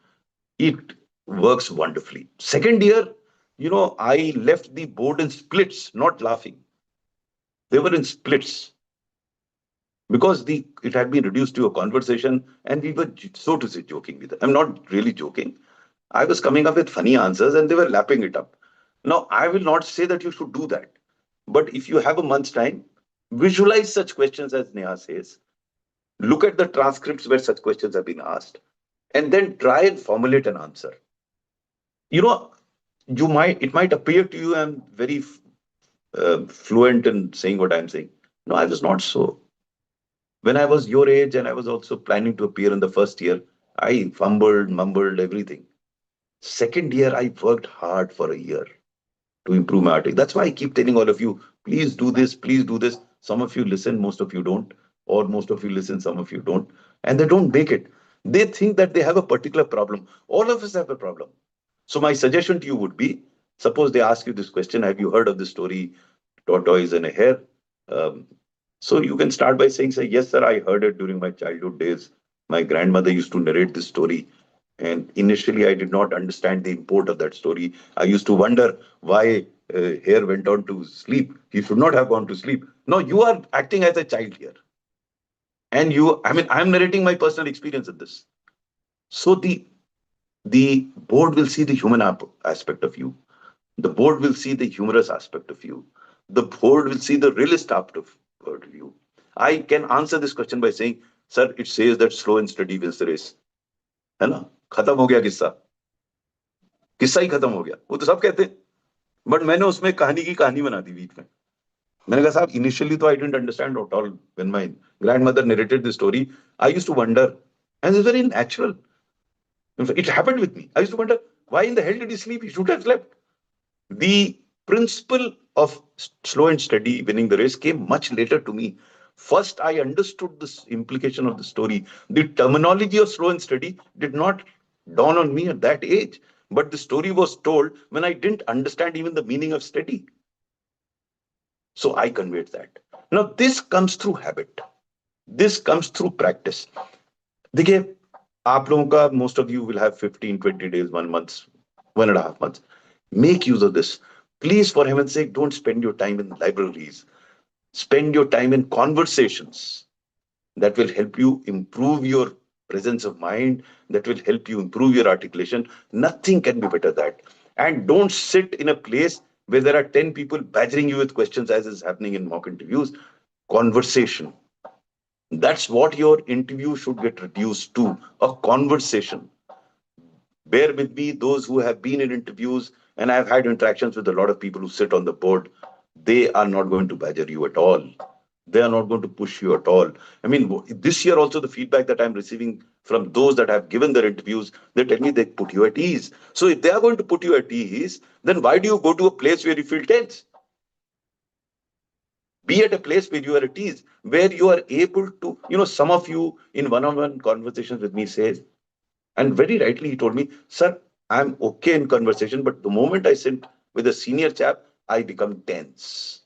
it works wonderfully. Second year, I left the board in splits, not laughing. They were in splits because it had been reduced to a conversation and we were, so to say, joking with it. I'm not really joking. I was coming up with funny answers and they were lapping it up. Now, I will not say that you should do that. But if you have a month's time, visualize such questions as Neha says. Look at the transcripts where such questions have been asked, and then try and formulate an answer. It might appear to you I'm very fluent in saying what I'm saying. No, I was not so. When I was your age and I was also planning to appear in the first year, I fumbled, mumbled everything. Second year, I worked hard for a year to improve my article. That's why I keep telling all of you, please do this, please do this. Some of you listen, most of you don't, or most of you listen, some of you don't, and they don't make it. They think that they have a particular problem. All of us have a problem. So my suggestion to you would be, suppose they ask you this question, have you heard of the story, Tortoise and a Hare? So you can start by saying, yes, sir, I heard it during my childhood days. My grandmother used to narrate this story. And initially, I did not understand the import of that story. I used to wonder why Hare went on to sleep. He should not have gone to sleep. No, you are acting as a child here. And I'm narrating my personal experience in this. So the board will see the human aspect of you. The board will see the humorous aspect of you. The board will see the realist aspect of you. I can answer this question by saying, sir, it says that slow and steady wins the race. है ना, खत्म हो गया किस्सा, किस्सा ही खत्म हो गया, वो तो सब कहते हैं। बट मैंने उसमें कहानी की कहानी बना दी बीच में। मैंने कहा साहब इनिशियली तो I didn't understand at all when my grandmother narrated the story, I used to wonder and it's very natural, it happened with me. I used to wonder, why in the hell did he sleep? He should have slept. The principle of slow and steady winning the race came much later to me. First, I understood this implication of the story. The terminology of slow and steady did not dawn on me at that age. But the story was told when I didn't understand even the meaning of steady. So I conveyed that. Now, this comes through habit. This comes through practice. देखिए, आप लोगों का, most of you will have 15, 20 days, 1 month, 1.5 months. Make use of this. Please, for heaven's sake, don't spend your time in libraries. Spend your time in conversations. That will help you improve your presence of mind. That will help you improve your articulation. Nothing can be better than that. And don't sit in a place where there are 10 people badgering you with questions, as is happening in mock interviews. Conversation. That's what your interview should get reduced to, a conversation. Bear with me, those who have been in interviews, and I've had interactions with a lot of people who sit on the board. They are not going to badger you at all. They are not going to push you at all. I mean, this year also the feedback that I'm receiving from those that have given their interviews, they tell me they put you at ease. So if they are going to put you at ease, then why do you go to a place where you feel tense? Be at a place where you are at ease, where you are able to, some of you in one-on-one conversations with me says, and very rightly he told me, sir, I'm okay in conversation, but the moment I sit with a senior chap, I become tense.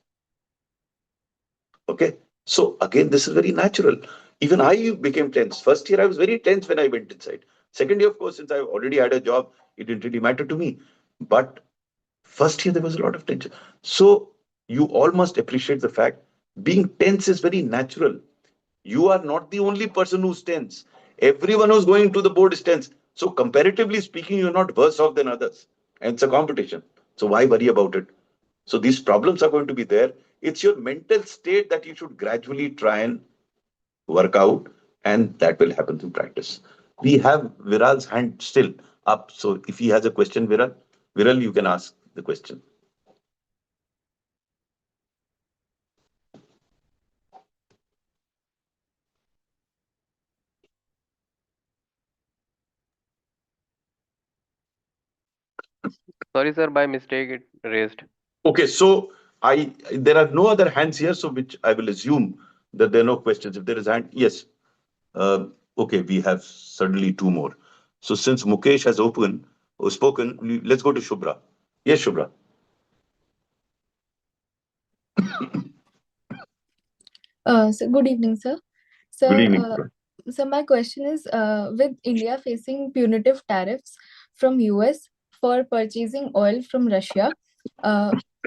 Okay. So again, this is very natural. Even I became tense. First year, I was very tense when I went inside. Second year, of course, since I already had a job, it didn't really matter to me. But first year, there was a lot of tension. So you all must appreciate the fact being tense is very natural. You are not the only person who's tense. Everyone who's going to the board is tense. So comparatively speaking, you're not worse off than others. And it's a competition. So why worry about it? So these problems are going to be there. It's your mental state that you should gradually try and work out, and that will happen through practice. We have Viral's hand still up. So if he has a question, Viral, you can ask the question. Sorry, sir, by mistake it raised. Okay, so there are no other hands here, so which I will assume that there are no questions. If there is a hand, yes. Okay, we have suddenly 2 more. So since Mukesh has spoken, let's go to Shubhra. Yes, Shubhra. So good evening, sir. Good Sir, evening. so my question is, with India facing punitive tariffs from US for purchasing oil from Russia,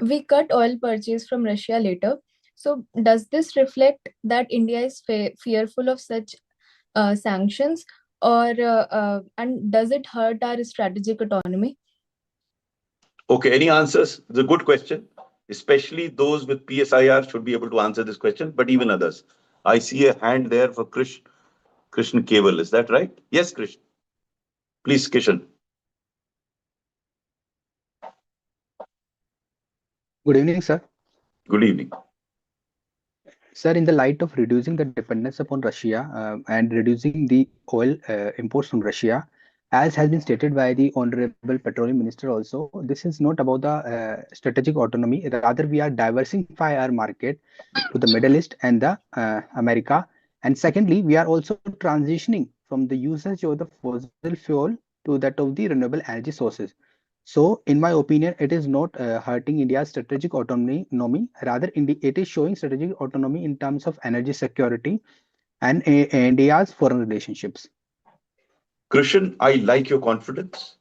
we cut oil purchase from Russia later. So does this reflect that India is fearful of such sanctions, or and does it hurt our strategic autonomy? Okay, any answers? It's a good question. Especially those with PSIR should be able to answer this question, but even others. I see a hand there for Krishn Keval. Is that right? Yes, Krishn. Please, Kishan. Good evening, sir. Good evening. Sir, in the light of reducing the dependence upon Russia and reducing the oil imports from Russia, as has been stated by the Honorable Petroleum Minister also, this is not about the strategic autonomy. Rather, we are diversify our market to the Middle East and the America. And secondly, we are also transitioning from the usage of the fossil fuel to that of the renewable energy sources. So, in my opinion, it is not hurting India's strategic autonomy. Rather, it is showing strategic autonomy in terms of energy security and India's foreign relationships. Krishan, I like your confidence.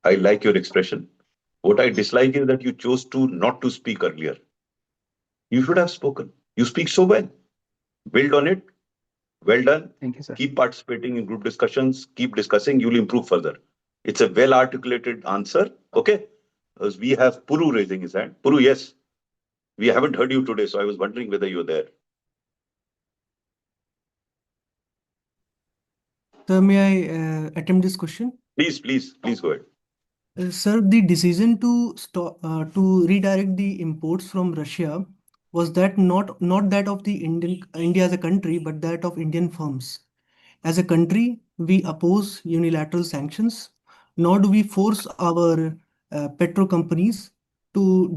I like your expression. What I dislike is that you chose to not to speak earlier. You should have spoken. You speak so well. Build on it. Well done. Thank you, sir. Keep participating in group discussions. Keep discussing. You'll improve further. It's a well-articulated answer. Okay. Because we have Puru raising his hand. Puru, yes. We haven't heard you today, so I was wondering whether you're there. Sir, may I attempt this question? Please go ahead. Sir, the decision to stop to redirect the imports from Russia was that not that of the India as a country, but that of Indian firms. As a country, we oppose unilateral sanctions, nor do we force our petro companies to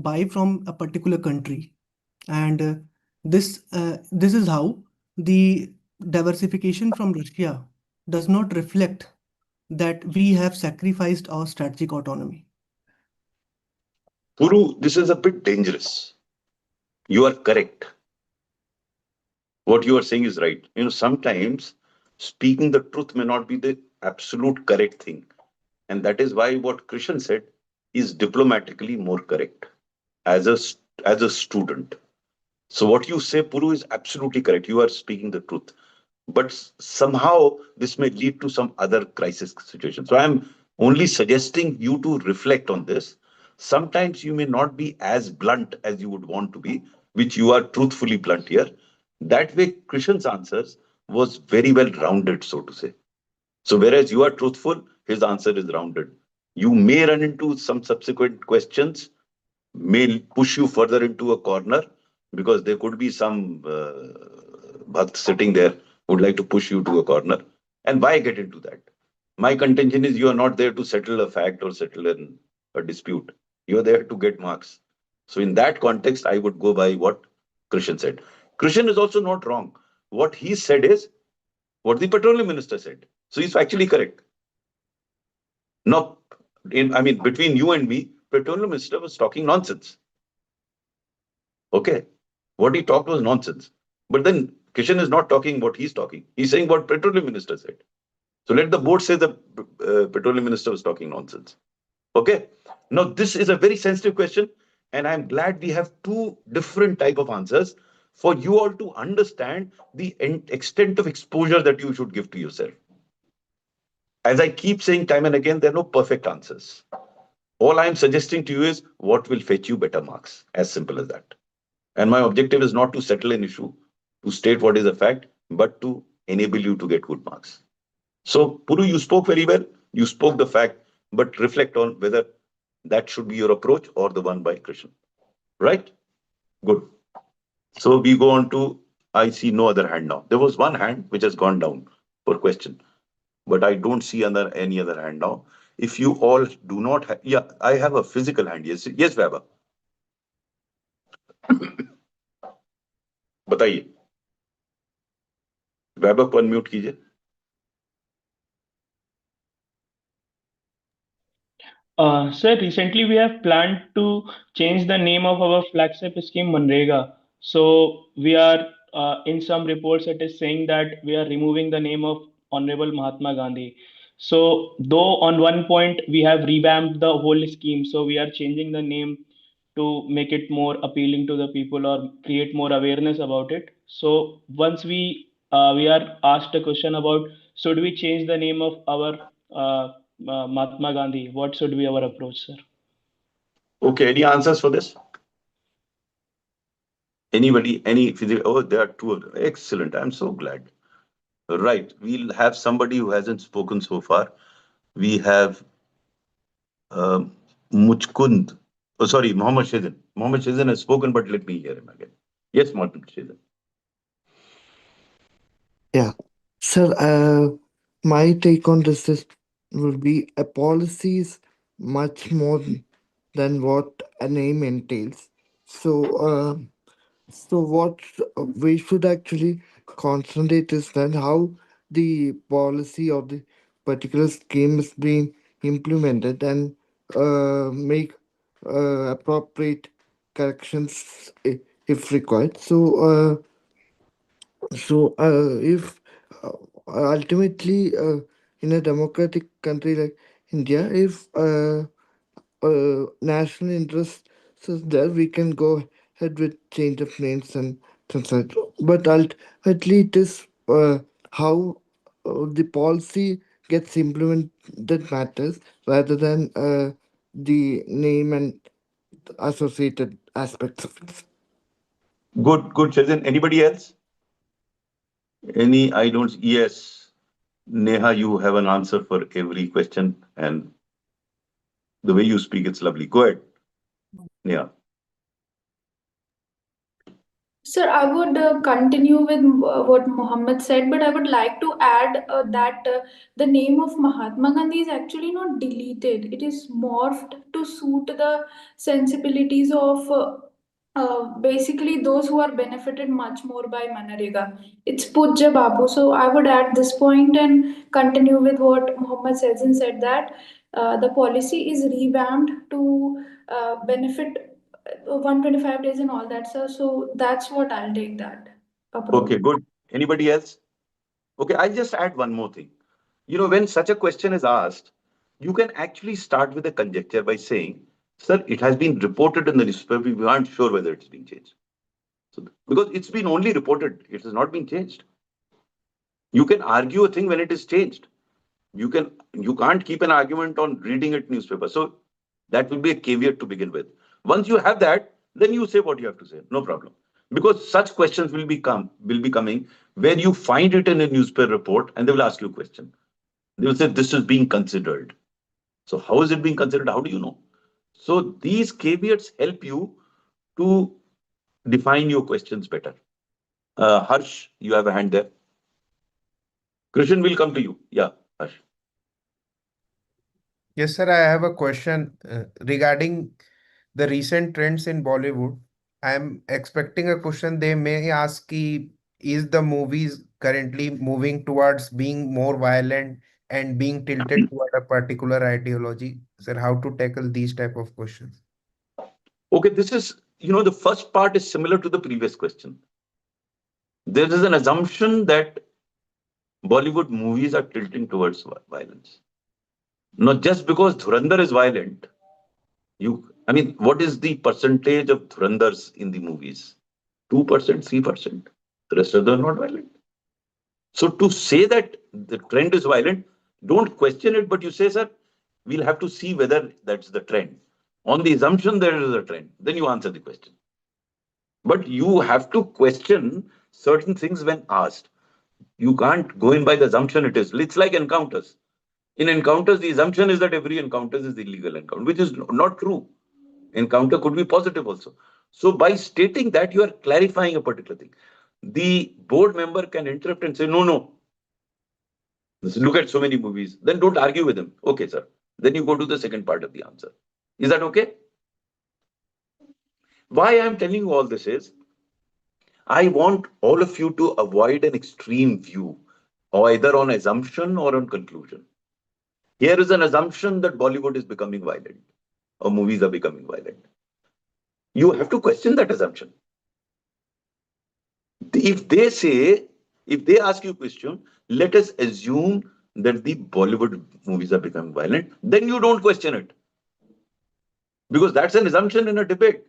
buy from a particular country. And this is how the diversification from Russia does not reflect that we have sacrificed our strategic autonomy. Puru, this is a bit dangerous. You are correct. What you are saying is right. Sometimes speaking the truth may not be the absolute correct thing. And that is why what Krishan said is diplomatically more correct as a student. So what you say, Puru, is absolutely correct. You are speaking the truth. But somehow this may lead to some other crisis situation. So I'm only suggesting you to reflect on this. Sometimes you may not be as blunt as you would want to be, which you are truthfully blunt here. That way, Krishan's answers was very well rounded, so to say. So whereas you are truthful, his answer is rounded. You may run into some subsequent questions, may push you further into a corner, because there could be some bhakt sitting there who would like to push you to a corner. And why get into that? My contention is you are not there to settle a fact or settle a dispute. You are there to get marks. So in that context, I would go by what Krishan said. Krishan is also not wrong. What he said is what the petroleum minister said. So he's actually correct. No, between you and me, petroleum minister was talking nonsense. Okay. What he talked was nonsense. But then Kishan is not talking what he's talking. He's saying what petroleum minister said. So let the board say the petroleum minister was talking nonsense. Okay. Now this is a very sensitive question, and I'm glad we have two different type of answers for you all to understand the extent of exposure that you should give to yourself. As I keep saying time and again, there are no perfect answers. All I'm suggesting to you is what will fetch you better marks. As simple as that. And my objective is not to settle an issue, to state what is a fact, but to enable you to get good marks. So, Puru, you spoke very well. You spoke the fact, but reflect on whether that should be your approach or the one by Krishan. Right? Good. So we go on to, I see no other hand now. There was one hand which has gone down for question, but I don't see any other hand now. If you all do not have, yeah, I have a physical hand. Yes, Vaba. बताइए वैभव को unmute कीजिए Sir, recently we have planned to change the name of our flagship scheme Manrega. So we are in some reports it is saying that we are removing the name of Honorable Mahatma Gandhi. So though on one point we have revamped the whole scheme, so we are changing the name to make it more appealing to the people or create more awareness about it. So once we are asked a question about should we change the name of our Mahatma Gandhi, what should be our approach, sir? Okay, any answers for this? Anybody, oh, there are two of them. Excellent, I'm so glad. Right, we'll have somebody who hasn't spoken so far. We have Muchkund. Oh, sorry, Mohammed Shazin. Mohammed Shazin has spoken, but let me hear him again. Yes, Mohammed Shazin. Yeah. Sir, my take on this will be a policy is much more than what a name entails. So what we should actually concentrate is then how the policy of the particular scheme is being implemented and make appropriate corrections if required. If ultimately in a democratic country like India, if national interest is there, we can go ahead with change of names and things like that. But ultimately, it is how the policy gets implemented matters rather than the name and associated aspects of it. Good, Shazin. Anybody else? I don't. Yes. Neha, you have an answer for every question, and the way you speak, it's lovely. Go ahead, Neha. Sir, I would continue with what Mohammed said, but I would like to add that the name of Mahatma Gandhi is actually not deleted. It is morphed to suit the sensibilities of basically those who are benefited much more by Manarega. It's Pujya Babu. So I would add this point and continue with what Mohammed says and said that the policy is revamped to benefit 125 days and all that, sir. So that's what I'll take that approach. Okay, good. Anybody else? Okay, I'll just add one more thing. When such a question is asked, you can actually start with a conjecture by saying, sir, it has been reported in the newspaper, we aren't sure whether it's been changed. So, because it's been only reported, it has not been changed. You can argue a thing when it is changed. You can't keep an argument on reading it newspaper. So that will be a caveat to begin with. Once you have that, then you say what you have to say. No problem. Because such questions will be coming where you find it in a newspaper report and they will ask you a question. They will say this is being considered. So how is it being considered? How do you know? So these caveats help you to define your questions better. Harsh, you have a hand there. Krishan will come to you. Yeah, Harsh. Yes, sir. I have a question regarding the recent trends in Bollywood. I'm expecting a question they may ask ki, is the movies currently moving towards being more violent and being tilted toward a particular ideology? Sir, how to tackle these type of questions? Okay, this is, the first part is similar to the previous question. There is an assumption that Bollywood movies are tilting towards violence. Not just because Dhurandhar is violent. What is the percentage of Dhurandhars in the movies? 2%, 3%. The rest of them are not violent. So to say that the trend is violent, don't question it, but you say, sir, we'll have to see whether that's the trend. On the assumption there is a trend, then you answer the question. But you have to question certain things when asked. You can't go in by the assumption it is. It's like encounters. In encounters, the assumption is that every encounter is illegal encounter, which is not true. Encounter could be positive also. So by stating that, you are clarifying a particular thing. The board member can interrupt and say, no. Look at so many movies. Then don't argue with him. Okay, sir. Then you go to the second part of the answer. Is that okay? Why I am telling you all this is, I want all of you to avoid an extreme view, or either on assumption or on conclusion. Here is an assumption that Bollywood is becoming violent, or movies are becoming violent. You have to question that assumption. If they ask you a question, let us assume that the Bollywood movies are becoming violent, then you don't question it. Because that's an assumption in a debate.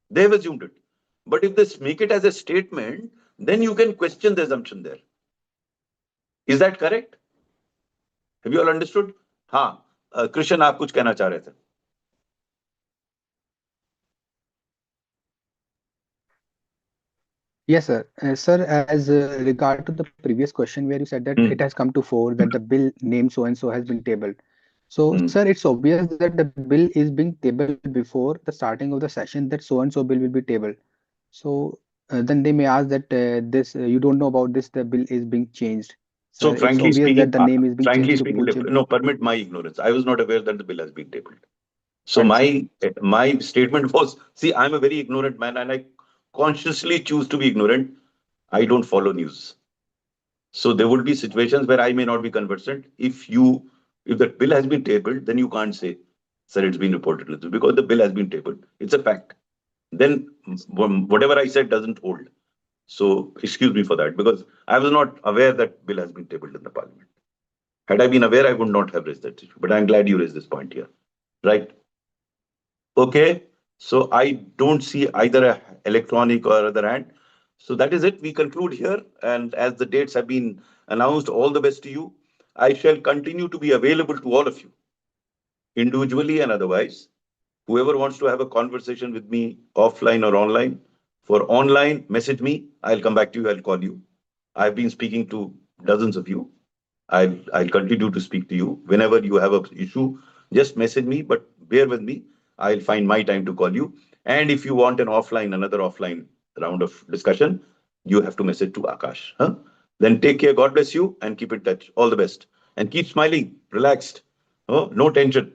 They have assumed it. But if they make it as a statement, then you can question the assumption there. Is that correct? Have you all understood? हाँ, कृष्ण आप कुछ कहना चाह रहे थे. Yes, sir. Sir, as regard to the previous question where you said that it has come to fore that the bill name so and so has been tabled. So, sir, it's obvious that the bill is being tabled before the starting of the session that so and so bill will be tabled. So then they may ask that this you don't know about this, the bill is being changed. So Sir, it's obvious that the name is being changed to Pujya. no, permit my ignorance. I was not aware that the bill has been tabled. So my statement was, see, I'm a very ignorant man and I consciously choose to be ignorant. I don't follow news. So there would be situations where I may not be conversant. If that bill has been tabled, then you can't say, sir, it's been reported because the bill has been tabled. It's a fact. Then whatever I said doesn't hold. So excuse me for that, because I was not aware that bill has been tabled in the parliament. Had I been aware, I would not have raised that issue. But I'm glad you raised this point here. Right? Okay. So I don't see either a electronic or other hand. So that is it. We conclude here. And as the dates have been announced, all the best to you. I shall continue to be available to all of you, individually and otherwise. Whoever wants to have a conversation with me offline or online, for online, message me. I'll come back to you. I'll call you. I've been speaking to dozens of you. I'll continue to speak to you. Whenever you have an issue, just message me, but bear with me. I'll find my time to call you. And if you want another offline round of discussion, you have to message to Akash. Huh? Then take care. God bless you and keep in touch. All the best. And keep smiling, relaxed. Oh, no tension.